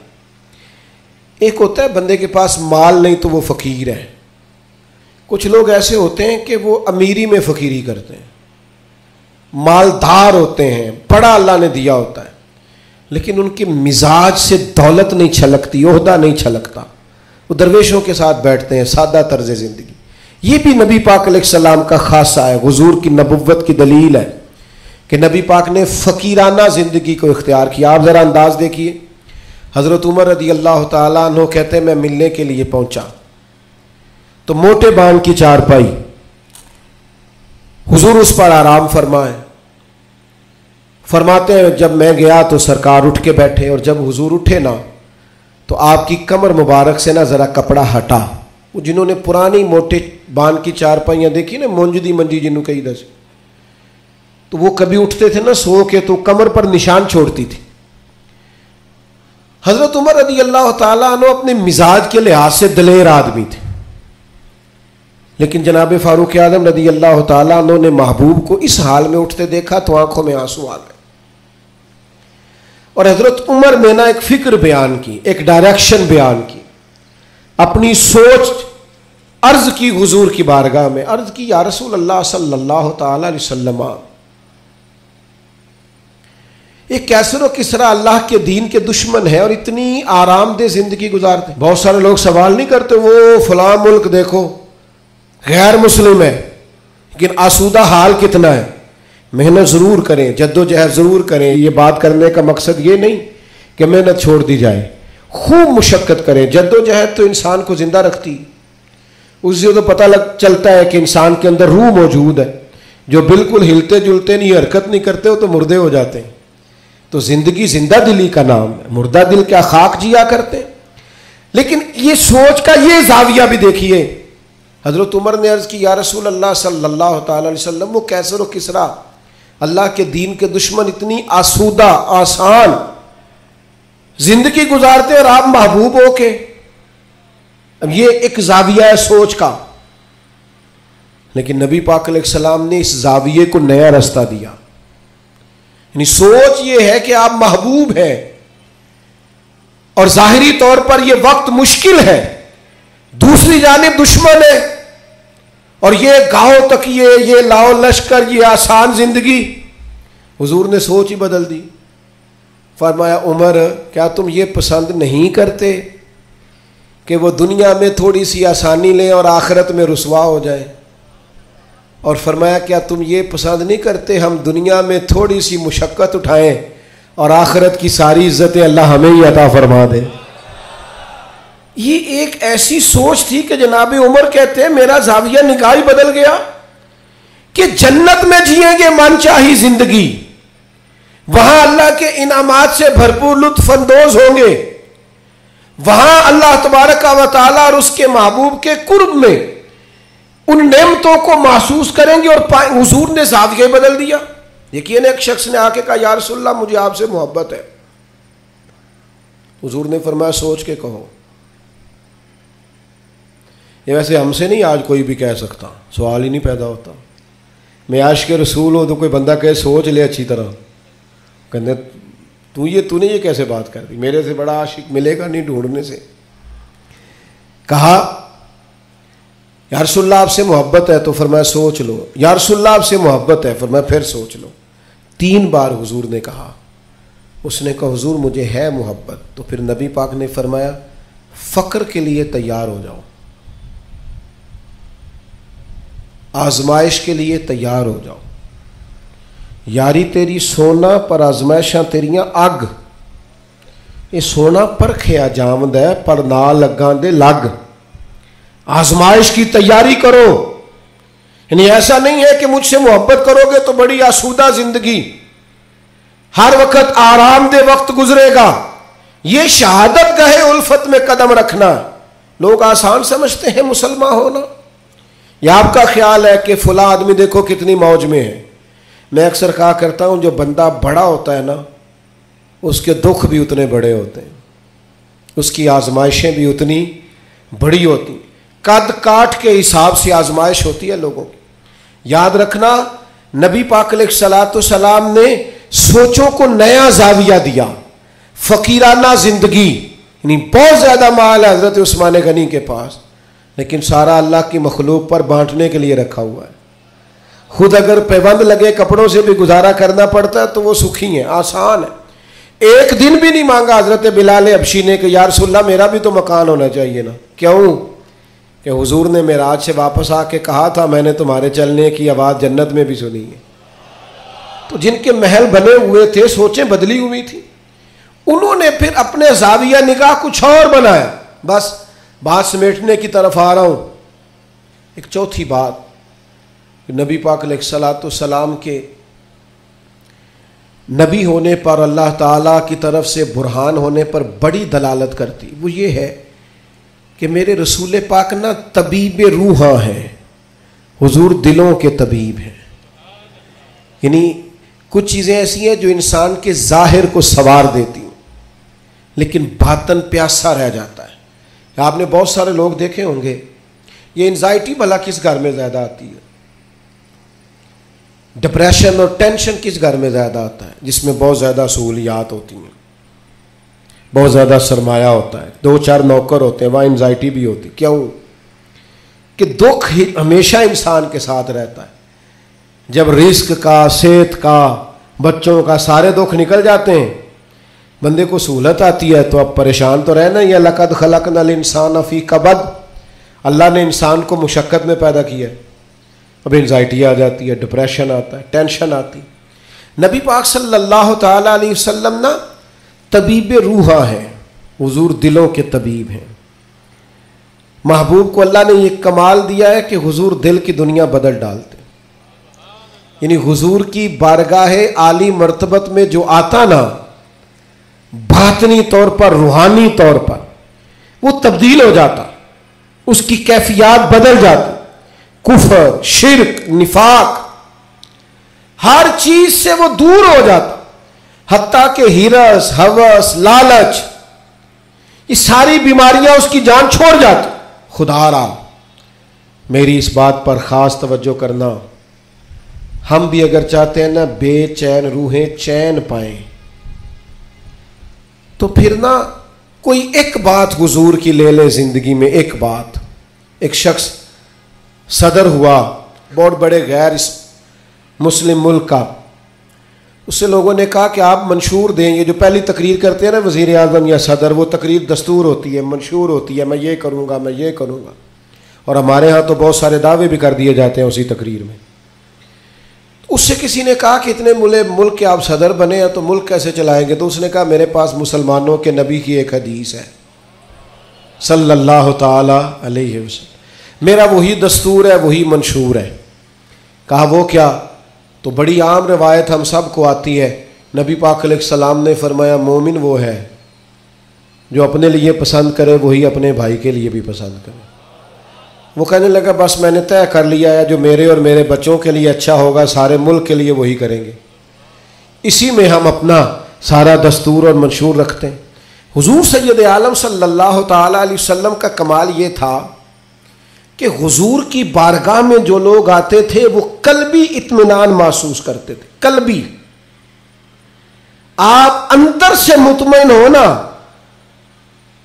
ایک ہوتا ہے بندے کے پاس مال نہیں تو وہ فقیر ہے، کچھ لوگ ایسے ہوتے ہیں کہ وہ امیری میں فقیری کرتے ہیں، مالدار ہوتے ہیں، بڑا اللہ نے دیا ہوتا ہے، لیکن ان کے مزاج سے دولت نہیں چھلکتی، عہدہ نہیں چھلکتا، وہ درویشوں کے ساتھ بیٹھتے ہیں، سادہ طرز زندگی۔ یہ بھی نبی پاک علیہ السلام کا خاصہ ہے، حضور کی نبوت کی دلیل ہے کہ نبی پاک نے فقیرانہ زندگی کو اختیار کیا۔ آپ ذرا انداز دیکھیے، حضرت عمر رضی اللہ تعالیٰ عنہ کہتے ہیں میں ملنے کے لیے پہنچا تو موٹے بان کی چارپائی، حضور اس پر آرام فرمائے، فرماتے ہیں جب میں گیا تو سرکار اٹھ کے بیٹھے، اور جب حضور اٹھے نا تو آپ کی کمر مبارک سے نا ذرا کپڑا ہٹا۔ وہ جنہوں نے پرانی موٹے بان کی چارپائیاں دیکھی نا، منجدی منجی جنہوں کہی دس، تو وہ کبھی اٹھتے تھے نا سو کے تو کمر پر نشان چھوڑتی تھی۔ حضرت عمر رضی اللہ تعالیٰ عنہ اپنے مزاج کے لحاظ سے دلیر آدمی تھے، لیکن جناب فاروق اعظم رضی اللہ تعالیٰ عنہ نے محبوب کو اس حال میں اٹھتے دیکھا تو آنکھوں میں آنسو آ گئے، اور حضرت عمر نے نا ایک فکر بیان کی، ایک ڈائریکشن بیان کی، اپنی سوچ عرض کی حضور کی بارگاہ میں، عرض کی یا رسول اللہ صلی اللہ تعالی علیہ وسلم، ایک کیسر و کسرا اللہ کے دین کے دشمن ہے اور اتنی آرام دہ زندگی گزارتے، بہت سارے لوگ سوال نہیں کرتے وہ فلاں ملک دیکھو غیر مسلم ہے لیکن آسودہ حال کتنا ہے، محنت ضرور کریں، جد و جہد ضرور کریں، یہ بات کرنے کا مقصد یہ نہیں کہ محنت چھوڑ دی جائے، خوب مشقت کریں، جد و جہد تو انسان کو زندہ رکھتی، اس سے تو پتہ چلتا ہے کہ انسان کے اندر روح موجود ہے، جو بالکل ہلتے جلتے نہیں، حرکت نہیں کرتے ہو تو مردے ہو جاتے ہیں، تو زندگی زندہ دلی کا نام ہے، مردہ دل کیا خاک جیا کرتے ہیں۔ لیکن یہ سوچ کا یہ زاویہ بھی دیکھیے، حضرت عمر نے عرض کی یا رسول اللہ صلی اللہ تعالی علیہ وسلم، وہ کیسر و کسرا اللہ کے دین کے دشمن اتنی آسودہ آسان زندگی گزارتے اور آپ محبوب ہو کے، اب یہ ایک زاویہ ہے سوچ کا، لیکن نبی پاک علیہ السلام نے اس زاویے کو نیا رستہ دیا، یعنی سوچ یہ ہے کہ آپ محبوب ہیں اور ظاہری طور پر یہ وقت مشکل ہے، دوسری جانب دشمن ہے، اور یہ گاؤں تک یہ لاؤ لشکر، یہ آسان زندگی، حضور نے سوچ ہی بدل دی، فرمایا عمر کیا تم یہ پسند نہیں کرتے کہ وہ دنیا میں تھوڑی سی آسانی لیں اور آخرت میں رسوا ہو جائے، اور فرمایا کیا تم یہ پسند نہیں کرتے ہم دنیا میں تھوڑی سی مشقت اٹھائیں اور آخرت کی ساری عزتیں اللہ ہمیں ہی عطا فرما دے۔ یہ ایک ایسی سوچ تھی کہ جناب عمر کہتے ہیں میرا زاویہ نگاہ ہی بدل گیا کہ جنت میں جئیں گے من چاہی زندگی، وہاں اللہ کے انعامات سے بھرپور لطف اندوز ہوں گے، وہاں اللہ تبارک و تعالیٰ اور اس کے محبوب کے قرب میں ان نعمتوں کو محسوس کریں گے، اور حضور نے زاویہ بدل دیا۔ یقین ایک شخص نے آ کے کہا یا رسول اللہ مجھے آپ سے محبت ہے، حضور نے فرمایا سوچ کے کہو۔ یہ ویسے ہم سے نہیں آج کوئی بھی کہہ سکتا، سوال ہی نہیں پیدا ہوتا، میں عاشق رسول ہوں تو کوئی بندہ کہے سوچ لے اچھی طرح، کہنے تو نے یہ کیسے بات کر دی، میرے سے بڑا عاشق ملے گا نہیں ڈھونڈنے سے۔ کہا یا رسول اللہ آپ سے محبت ہے، تو فرمایا سوچ لو، یا رسول اللہ آپ سے محبت ہے، فرمایا پھر سوچ لو۔ 3 بار حضور نے کہا، اس نے کہا حضور مجھے ہے محبت، تو پھر نبی پاک نے فرمایا فقر کے لیے تیار ہو جاؤ، آزمائش کے لیے تیار ہو جاؤ، یاری تیری سونا پر آزمائشاں تیریاں اگ، یہ سونا پرکھیا جامد ہے پر نہ لگاں دے لگ، آزمائش کی تیاری کرو، یعنی ایسا نہیں ہے کہ مجھ سے محبت کرو گے تو بڑی آسودہ زندگی، ہر وقت آرام دہ وقت گزرے گا، یہ شہادت گاہ الفت میں قدم رکھنا لوگ آسان سمجھتے ہیں مسلمان ہونا، یا آپ کا خیال ہے کہ فلاں آدمی دیکھو کتنی موج میں ہے۔ میں اکثر کہا کرتا ہوں جو بندہ بڑا ہوتا ہے نا اس کے دکھ بھی اتنے بڑے ہوتے ہیں، اس کی آزمائشیں بھی اتنی بڑی ہوتی ہیں، قد کاٹ کے حساب سے آزمائش ہوتی ہے لوگوں کی۔ یاد رکھنا نبی پاک علیہ الصلوۃ والسلام نے سوچوں کو نیا زاویہ دیا. فقیرانہ زندگی، یعنی بہت زیادہ مال ہے حضرت عثمان غنی کے پاس، لیکن سارا اللہ کی مخلوق پر بانٹنے کے لیے رکھا ہوا ہے. خود اگر پیوند لگے کپڑوں سے بھی گزارا کرنا پڑتا ہے تو وہ سکھی ہیں، آسان ہے. ایک دن بھی نہیں مانگا حضرت بلال حبشی نے کہ یا رسول اللہ میرا بھی تو مکان ہونا چاہیے نا. کیوں؟ کہ حضور نے معراج سے واپس آ کے کہا تھا میں نے تمہارے چلنے کی آواز جنت میں بھی سنی ہے. تو جن کے محل بنے ہوئے تھے سوچیں بدلی ہوئی تھی، انہوں نے پھر اپنے زاویہ نگاہ کچھ اور بنایا. بس بات سمیٹنے کی طرف آ رہا ہوں. ایک چوتھی بات نبی پاک علیہ الصلوۃ والسلام کے نبی ہونے پر اللہ تعالیٰ کی طرف سے برہان ہونے پر بڑی دلالت کرتی، وہ یہ ہے کہ میرے رسول پاک نہ طبیب روحاں ہیں، حضور دلوں کے طبیب ہیں. یعنی کچھ چیزیں ایسی ہیں جو انسان کے ظاہر کو سنوار دیتی ہیں لیکن باطن پیاسا رہ جاتا ہے. آپ نے بہت سارے لوگ دیکھے ہوں گے، یہ انزائٹی بھلا کس گھر میں زیادہ آتی ہے، ڈپریشن اور ٹینشن کس گھر میں زیادہ آتا ہے؟ جس میں بہت زیادہ سہولیات ہوتی ہیں، بہت زیادہ سرمایہ ہوتا ہے، 2-4 نوکر ہوتے ہیں، وہاں انزائٹی بھی ہوتی. کیوں؟ کہ دکھ ہمیشہ انسان کے ساتھ رہتا ہے. جب رزق کا، صحت کا، بچوں کا سارے دکھ نکل جاتے ہیں، بندے کو سہولت آتی ہے تو اب پریشان تو رہنا ہی ہے. لقد خلقنا الانسان فی کبد، اللہ نے انسان کو مشقت میں پیدا کیا ہے. اب انزائٹی آ جاتی ہے، ڈپریشن آتا ہے، ٹینشن آتی. نبی پاک صلی اللہ تعالی علیہ وسلم نا طبیب روحاں ہیں، حضور دلوں کے طبیب ہیں. محبوب کو اللہ نے یہ کمال دیا ہے کہ حضور دل کی دنیا بدل ڈالتے. یعنی حضور کی بارگاہ عالی مرتبت میں جو آتا نا، باطنی طور پر، روحانی طور پر وہ تبدیل ہو جاتا، اس کی کیفیات بدل جاتی. کفر، شرک، نفاق، ہر چیز سے وہ دور ہو جاتا، حتیٰ کہ ہرس، ہوس، لالچ، یہ ساری بیماریاں اس کی جان چھوڑ جاتی. خدا را میری اس بات پر خاص توجہ کرنا، ہم بھی اگر چاہتے ہیں نا بے چین روحیں چین پائیں تو پھر نا کوئی ایک بات حضور کی لے لے زندگی میں. ایک بات، ایک شخص صدر ہوا بہت بڑے غیر مسلم ملک کا، اس سے لوگوں نے کہا کہ آپ منشور دیں. یہ جو پہلی تقریر کرتے ہیں نا وزیر اعظم یا صدر، وہ تقریر دستور ہوتی ہے، منشور ہوتی ہے، میں یہ کروں گا، میں یہ کروں گا. اور ہمارے ہاں تو بہت سارے دعوے بھی کر دیے جاتے ہیں اسی تقریر میں. اس سے کسی نے کہا کہ اتنے ملک کے آپ صدر بنے ہیں تو ملک کیسے چلائیں گے؟ تو اس نے کہا میرے پاس مسلمانوں کے نبی کی ایک حدیث ہے صلی اللہ تعالی علیہ وسلم، میرا وہی دستور ہے، وہی منشور ہے. کہا وہ کیا؟ تو بڑی عام روایت ہم سب کو آتی ہے، نبی پاک علیہ السلام نے فرمایا مومن وہ ہے جو اپنے لیے پسند کرے وہی اپنے بھائی کے لیے بھی پسند کرے. وہ کہنے لگا بس میں نے طے کر لیا ہے، جو میرے اور میرے بچوں کے لیے اچھا ہوگا سارے ملک کے لیے وہی کریں گے. اسی میں ہم اپنا سارا دستور اور منشور رکھتے ہیں. حضور سید عالم صلی اللہ تعالی علیہ وسلم کا کمال یہ تھا کہ حضور کی بارگاہ میں جو لوگ آتے تھے وہ قلبی اطمینان محسوس کرتے تھے. قلبی، آپ اندر سے مطمئن ہو نا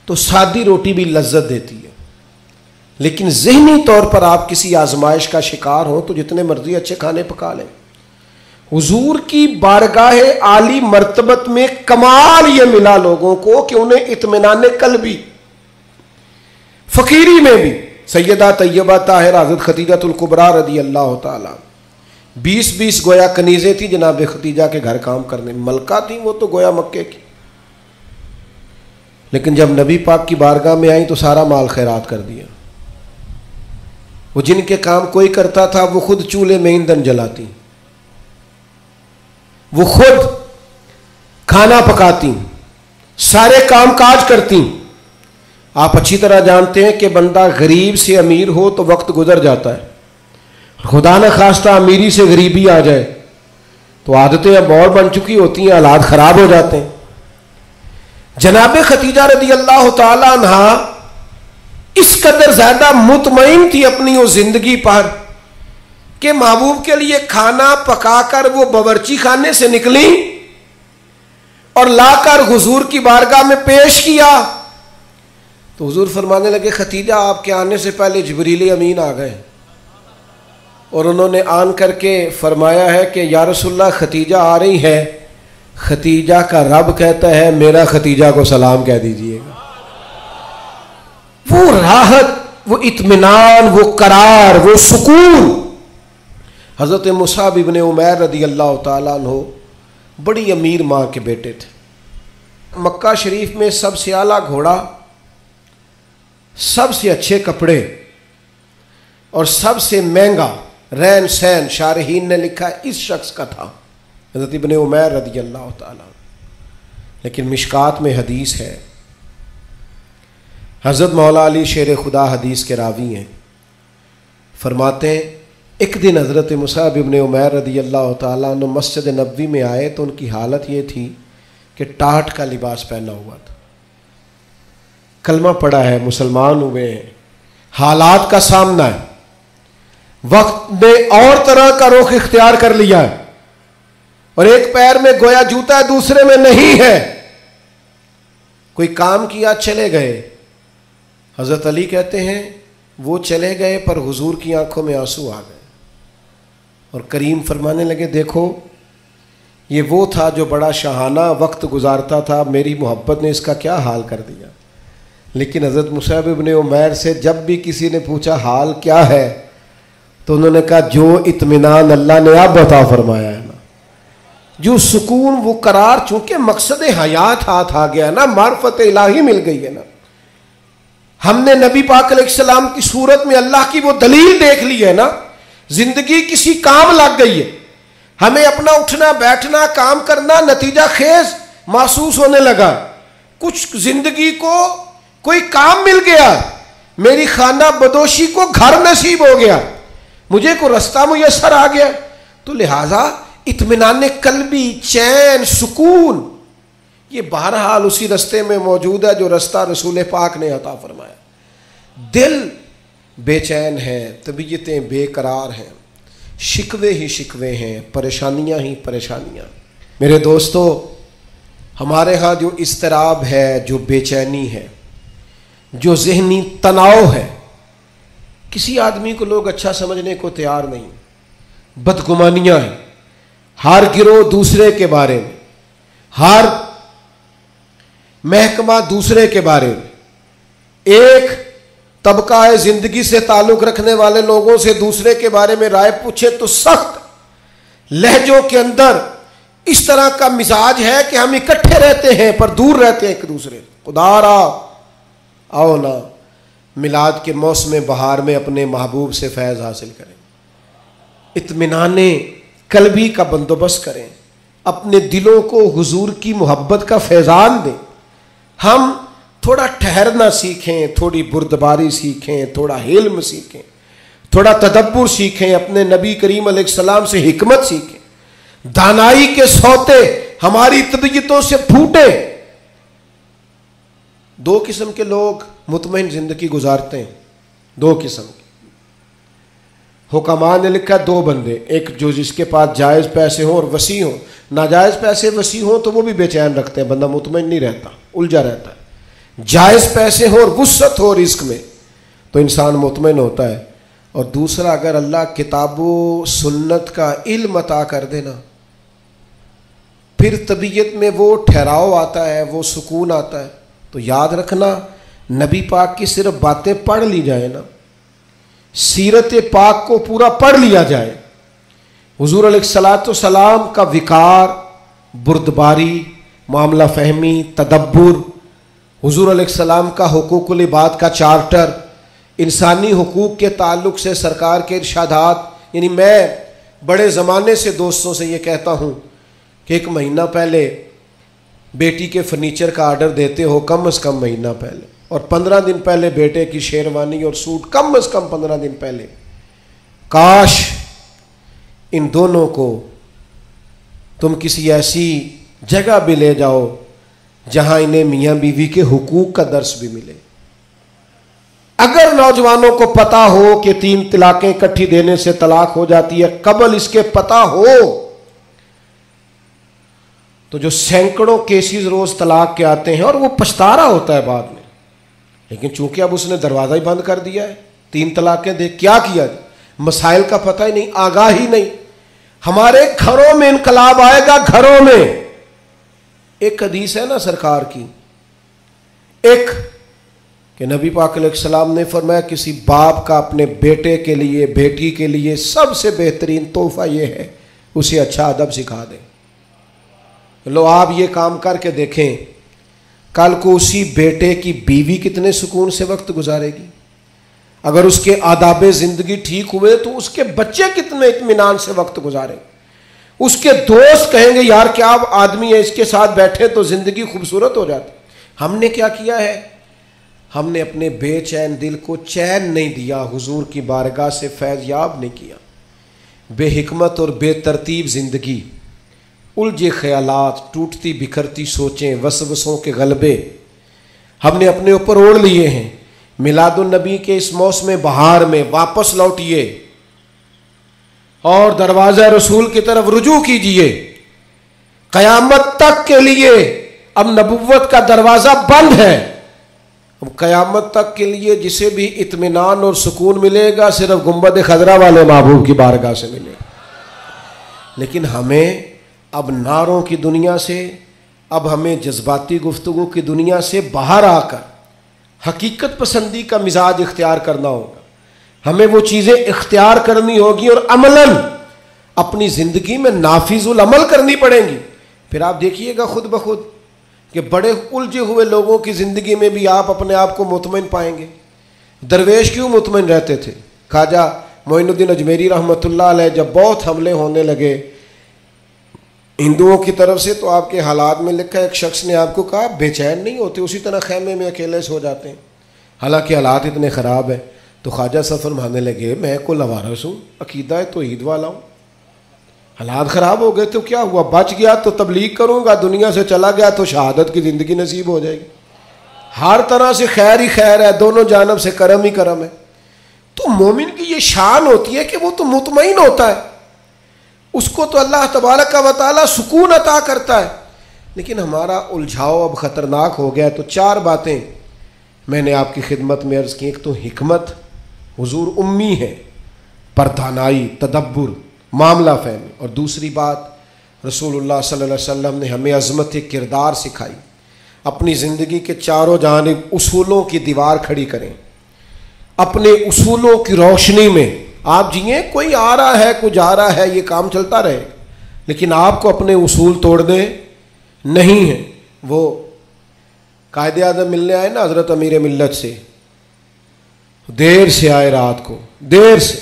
تو سادی روٹی بھی لذت دیتی ہے، لیکن ذہنی طور پر آپ کسی آزمائش کا شکار ہو تو جتنے مرضی اچھے کھانے پکا لیں. حضور کی بارگاہ عالی مرتبت میں کمال یہ ملا لوگوں کو کہ انہیں اطمینان قلبی، فقیری میں بھی. سیدہ طیبہ طاہرہ حضرت خدیجہ الکبریٰ رضی اللہ تعالیٰ 20 گویا کنیزیں تھیں جناب خدیجہ کے گھر کام کرنے، ملکہ تھیں وہ تو گویا مکے کی، لیکن جب نبی پاک کی بارگاہ میں آئیں تو سارا مال خیرات کر دیا. وہ جن کے کام کوئی کرتا تھا وہ خود چولہے میں ایندھن جلاتی، وہ خود کھانا پکاتی، سارے کام کاج کرتی. آپ اچھی طرح جانتے ہیں کہ بندہ غریب سے امیر ہو تو وقت گزر جاتا ہے، خدا نہ خواستہ امیری سے غریبی آ جائے تو عادتیں اب اور بن چکی ہوتی ہیں، حالات خراب ہو جاتے ہیں. جناب خدیجہ رضی اللہ تعالی عنہا اس قدر زیادہ مطمئن تھی اپنی وہ زندگی پر کہ محبوب کے لیے کھانا پکا کر وہ باورچی خانے سے نکلی اور لا کر حضور کی بارگاہ میں پیش کیا تو حضور فرمانے لگے ختیجہ آپ کے آنے سے پہلے جبریل امین آ گئے اور انہوں نے آن کر کے فرمایا ہے کہ یا رسول اللہ ختیجہ آ رہی ہے، ختیجہ کا رب کہتا ہے میرا ختیجہ کو سلام کہہ دیجئے گا۔ وہ راحت، وہ اطمینان، وہ قرار، وہ سکون۔ حضرت مصعب ابن عمیر رضی اللہ تعالیٰ عنہ بڑی امیر ماں کے بیٹے تھے۔ مکہ شریف میں سب سے اعلیٰ گھوڑا، سب سے اچھے کپڑے اور سب سے مہنگا رہن سہن شارحین نے لکھا اس شخص کا تھا، حضرت ابن عمیر رضی اللہ تعالیٰ۔ لیکن مشکات میں حدیث ہے، حضرت مولا علی شیر خدا حدیث کے راوی ہیں، فرماتے ہیں ایک دن حضرت مصعب ابن عمیر رضی اللہ تعالیٰ عنہ مسجد نبوی میں آئے تو ان کی حالت یہ تھی کہ ٹاٹ کا لباس پہنا ہوا تھا، کلمہ پڑا ہے، مسلمان ہوئے ہیں، حالات کا سامنا ہے، وقت نے اور طرح کا رخ اختیار کر لیا ہے اور ایک پیر میں گویا جوتا ہے دوسرے میں نہیں ہے، کوئی کام کیا چلے گئے۔ حضرت علی کہتے ہیں وہ چلے گئے پر حضور کی آنکھوں میں آنسو آ گئے اور کریم فرمانے لگے دیکھو یہ وہ تھا جو بڑا شاہانہ وقت گزارتا تھا، میری محبت نے اس کا کیا حال کر دیا۔ لیکن حضرت مصعب ابن عمیر سے جب بھی کسی نے پوچھا حال کیا ہے تو انہوں نے کہا جو اطمینان اللہ نے اب عطا فرمایا ہے نا، جو سکون، وہ قرار، چونکہ مقصد حیات ہاتھ آ گیا نا، معرفت الہی مل گئی ہے نا، ہم نے نبی پاک علیہ السلام کی صورت میں اللہ کی وہ دلیل دیکھ لی ہے نا، زندگی کسی کام لگ گئی ہے، ہمیں اپنا اٹھنا بیٹھنا کام کرنا نتیجہ خیز محسوس ہونے لگا، کچھ زندگی کو کوئی کام مل گیا، میری خانہ بدوشی کو گھر نصیب ہو گیا، مجھے کو رستہ میسر آ گیا، تو لہٰذا اطمینان قلبی، چین، سکون، یہ بہرحال اسی رستے میں موجود ہے جو رستہ رسول پاک نے عطا فرمایا۔ دل بے چین ہے، طبیعتیں بے قرار ہیں، شکوے ہی شکوے ہیں، پریشانیاں ہی پریشانیاں۔ میرے دوستو، ہمارے ہاں جو اضطراب ہے، جو بے چینی ہے، جو ذہنی تناؤ ہے، کسی آدمی کو لوگ اچھا سمجھنے کو تیار نہیں، بدگمانیاں ہیں، ہر گروہ دوسرے کے بارے میں، ہر محکمہ دوسرے کے بارے میں، ایک طبقہ زندگی سے تعلق رکھنے والے لوگوں سے دوسرے کے بارے میں رائے پوچھے تو سخت لہجوں کے اندر اس طرح کا مزاج ہے کہ ہم اکٹھے رہتے ہیں پر دور رہتے ہیں ایک دوسرے۔ خدا را آؤ نا میلاد کے موسم بہار میں اپنے محبوب سے فیض حاصل کریں، اطمینان قلبی کا بندوبست کریں، اپنے دلوں کو حضور کی محبت کا فیضان دیں۔ ہم تھوڑا ٹھہرنا سیکھیں، تھوڑی بردباری سیکھیں، تھوڑا حلم سیکھیں، تھوڑا تدبر سیکھیں، اپنے نبی کریم علیہ السلام سے حکمت سیکھیں، دانائی کے سوتے ہماری طبیعتوں سے پھوٹے۔ دو قسم کے لوگ مطمئن زندگی گزارتے ہیں، دو قسم کے حکماء نے لکھا، دو بندے، ایک جو جس کے پاس جائز پیسے ہوں اور وسیع ہوں، ناجائز پیسے وسیع ہوں تو وہ بھی بے چین رکھتے ہیں، بندہ مطمئن نہیں رہتا، الجھا رہتا ہے۔ جائز پیسے ہوں اور وسعت ہو رزق میں تو انسان مطمئن ہوتا ہے۔ اور دوسرا، اگر اللہ کتاب و سنت کا علم عطا کر دینا، پھر طبیعت میں وہ ٹھہراؤ آتا ہے، وہ سکون آتا ہے۔ تو یاد رکھنا، نبی پاک کی صرف باتیں پڑھ لی جائیں نا، سیرت پاک کو پورا پڑھ لیا جائے، حضور علیہ الصلوۃ والسلام کا وقار، بردباری، معاملہ فہمی، تدبر، حضور علیہ السلام کا حقوق العباد کا چارٹر، انسانی حقوق کے تعلق سے سرکار کے ارشادات۔ یعنی میں بڑے زمانے سے دوستوں سے یہ کہتا ہوں کہ ایک مہینہ پہلے بیٹی کے فرنیچر کا آرڈر دیتے ہو، کم از کم مہینہ پہلے، اور 15 دن پہلے بیٹے کی شیروانی اور سوٹ، کم از کم 15 دن پہلے۔ کاش ان دونوں کو تم کسی ایسی جگہ بھی لے جاؤ جہاں انہیں میاں بیوی کے حقوق کا درس بھی ملے۔ اگر نوجوانوں کو پتا ہو کہ 3 طلاقیں اکٹھی دینے سے طلاق ہو جاتی ہے، قبل اس کے پتا ہو تو جو سینکڑوں کیسز روز طلاق کے آتے ہیں اور وہ پچھتا رہا ہوتا ہے بعد میں، لیکن چونکہ اب اس نے دروازہ ہی بند کر دیا ہے، 3 طلاقیں دے، کیا کیا جائے؟ مسائل کا پتہ ہی نہیں، آگاہی نہیں۔ ہمارے گھروں میں انقلاب آئے گا، گھروں میں۔ ایک حدیث ہے نا سرکار کی، ایک کہ نبی پاک علیہ السلام نے فرمایا کسی باپ کا اپنے بیٹے کے لیے، بیٹی کے لیے سب سے بہترین تحفہ یہ ہے اسے اچھا ادب سکھا دیں۔ لو آپ یہ کام کر کے دیکھیں، کل کو اسی بیٹے کی بیوی کتنے سکون سے وقت گزارے گی، اگر اس کے آداب زندگی ٹھیک ہوئے تو اس کے بچے کتنے اطمینان سے وقت گزاریں، اس کے دوست کہیں گے یار کیا آدمی ہے، اس کے ساتھ بیٹھے تو زندگی خوبصورت ہو جاتی۔ ہم نے کیا کیا ہے؟ ہم نے اپنے بے چین دل کو چین نہیں دیا، حضور کی بارگاہ سے فیض یاب نہیں کیا۔ بے حکمت اور بے ترتیب زندگی، الجھے خیالات، ٹوٹتی بکھرتی سوچیں، وسوسوں کے غلبے ہم نے اپنے اوپر اوڑھ لیے ہیں۔ میلاد النبی کے اس موسم بہار میں واپس لوٹئے اور دروازہ رسول کی طرف رجوع کیجئے۔ قیامت تک کے لیے اب نبوت کا دروازہ بند ہے، اب قیامت تک کے لیے جسے بھی اطمینان اور سکون ملے گا صرف گنبد خضرا والے محبوب کی بارگاہ سے ملے گا۔ لیکن ہمیں اب نعروں کی دنیا سے، اب ہمیں جذباتی گفتگو کی دنیا سے باہر آ کر حقیقت پسندی کا مزاج اختیار کرنا ہوگا۔ ہمیں وہ چیزیں اختیار کرنی ہوگی اور عملاً اپنی زندگی میں نافذ العمل کرنی پڑیں گی۔ پھر آپ دیکھیے گا خود بخود کہ بڑے الجھے ہوئے لوگوں کی زندگی میں بھی آپ اپنے آپ کو مطمئن پائیں گے۔ درویش کیوں مطمئن رہتے تھے؟ خواجہ معین الدین اجمیری رحمۃ اللہ علیہ جب بہت حملے ہونے لگے ہندوؤں کی طرف سے تو آپ کے حالات میں لکھا ایک شخص نے آپ کو کہا بے چین نہیں ہوتے، اسی طرح خیمے میں اکیلے سو جاتے ہیں، حالانکہ حالات اتنے خراب ہیں۔ تو خواجہ صاحب فرمانے لگے میں کو لوارث ہوں، عقیدہ توحید والا ہوں، حالات خراب ہو گئے تو کیا ہوا، بچ گیا تو تبلیغ کروں گا، دنیا سے چلا گیا تو شہادت کی زندگی نصیب ہو جائے گی۔ ہر طرح سے خیر ہی خیر ہے، دونوں جانب سے کرم ہی کرم ہے۔ تو مومن کی یہ شان ہوتی ہے کہ وہ تو مطمئن ہوتا ہے، اس کو تو اللہ تبارک و تعالیٰ سکون عطا کرتا ہے۔ لیکن ہمارا الجھاؤ اب خطرناک ہو گیا۔ تو 4 باتیں میں نے آپ کی خدمت میں عرض کی۔ ایک تو حکمت، حضور امی ہے، پردانائی، تدبر، معاملہ فہمی، اور دوسری بات رسول اللہ صلی اللہ علیہ وسلم نے ہمیں عظمت کردار سکھائی۔ اپنی زندگی کے چاروں جانب اصولوں کی دیوار کھڑی کریں، اپنے اصولوں کی روشنی میں آپ جئیں۔ کوئی آ رہا ہے کچھ جا رہا ہے، یہ کام چلتا رہے، لیکن آپ کو اپنے اصول توڑنے نہیں ہیں۔ وہ قائد اعظم ملنے آئے نا حضرت امیر ملت سے، دیر سے آئے، رات کو دیر سے۔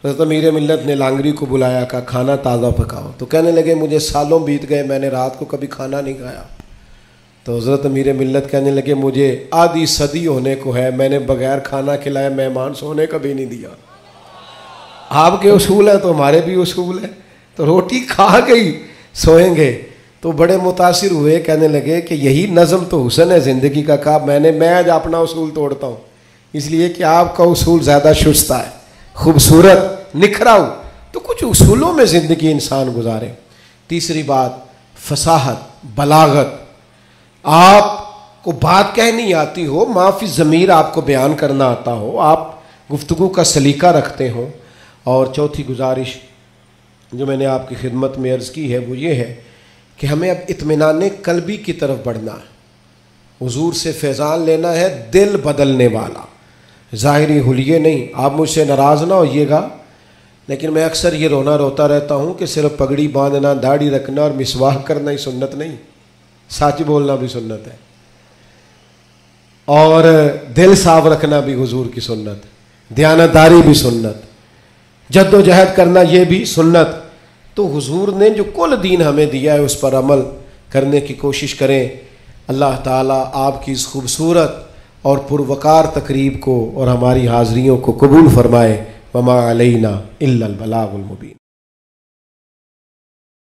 حضرت امیر ملت نے لانگری کو بلایا، کہا کھانا تازہ پکاؤ، تو کہنے لگے مجھے سالوں بیت گئے، میں نے رات کو کبھی کھانا نہیں کھایا۔ تو حضرت امیر ملت کہنے لگے مجھے آدھی صدی ہونے کو ہے، میں نے بغیر کھانا کھلائے مہمان سونے کا بھی نہیں دیا۔ آپ کے اصول ہیں تو ہمارے بھی اصول ہیں، تو روٹی کھا گئی سوئیں گے۔ تو بڑے متاثر ہوئے، کہنے لگے کہ یہی نظم تو حسن ہے زندگی کا۔ کہا میں آج اپنا اصول توڑتا ہوں، اس لیے کہ آپ کا اصول زیادہ شستہ ہے، خوبصورت، نکھرا ہو، تو کچھ اصولوں میں زندگی انسان گزارے۔ تیسری بات فصاحت، بلاغت، آپ کو بات کہنی آتی ہو، معافی ضمیر آپ کو بیان کرنا آتا ہو، آپ گفتگو کا سلیقہ رکھتے ہوں۔ اور چوتھی گزارش جو میں نے آپ کی خدمت میں عرض کی ہے وہ یہ ہے کہ ہمیں اب اطمینان قلبی کی طرف بڑھنا ہے، حضور سے فیضان لینا ہے، دل بدلنے والا، ظاہری حلیے نہیں۔ آپ مجھ سے ناراض نہ ہوئیے گا، لیکن میں اکثر یہ روتا رہتا ہوں کہ صرف پگڑی باندھنا، داڑھی رکھنا اور مسواک کرنا ہی سنت نہیں، سچ بولنا بھی سنت ہے، اور دل صاف رکھنا بھی حضور کی سنت، دیانتداری بھی سنت، جد و جہد کرنا یہ بھی سنت۔ تو حضور نے جو کل دین ہمیں دیا ہے اس پر عمل کرنے کی کوشش کریں۔ اللہ تعالیٰ آپ کی اس خوبصورت اور پروقار تقریب کو اور ہماری حاضریوں کو قبول فرمائے۔ وما علینا الا البلاغ المبین۔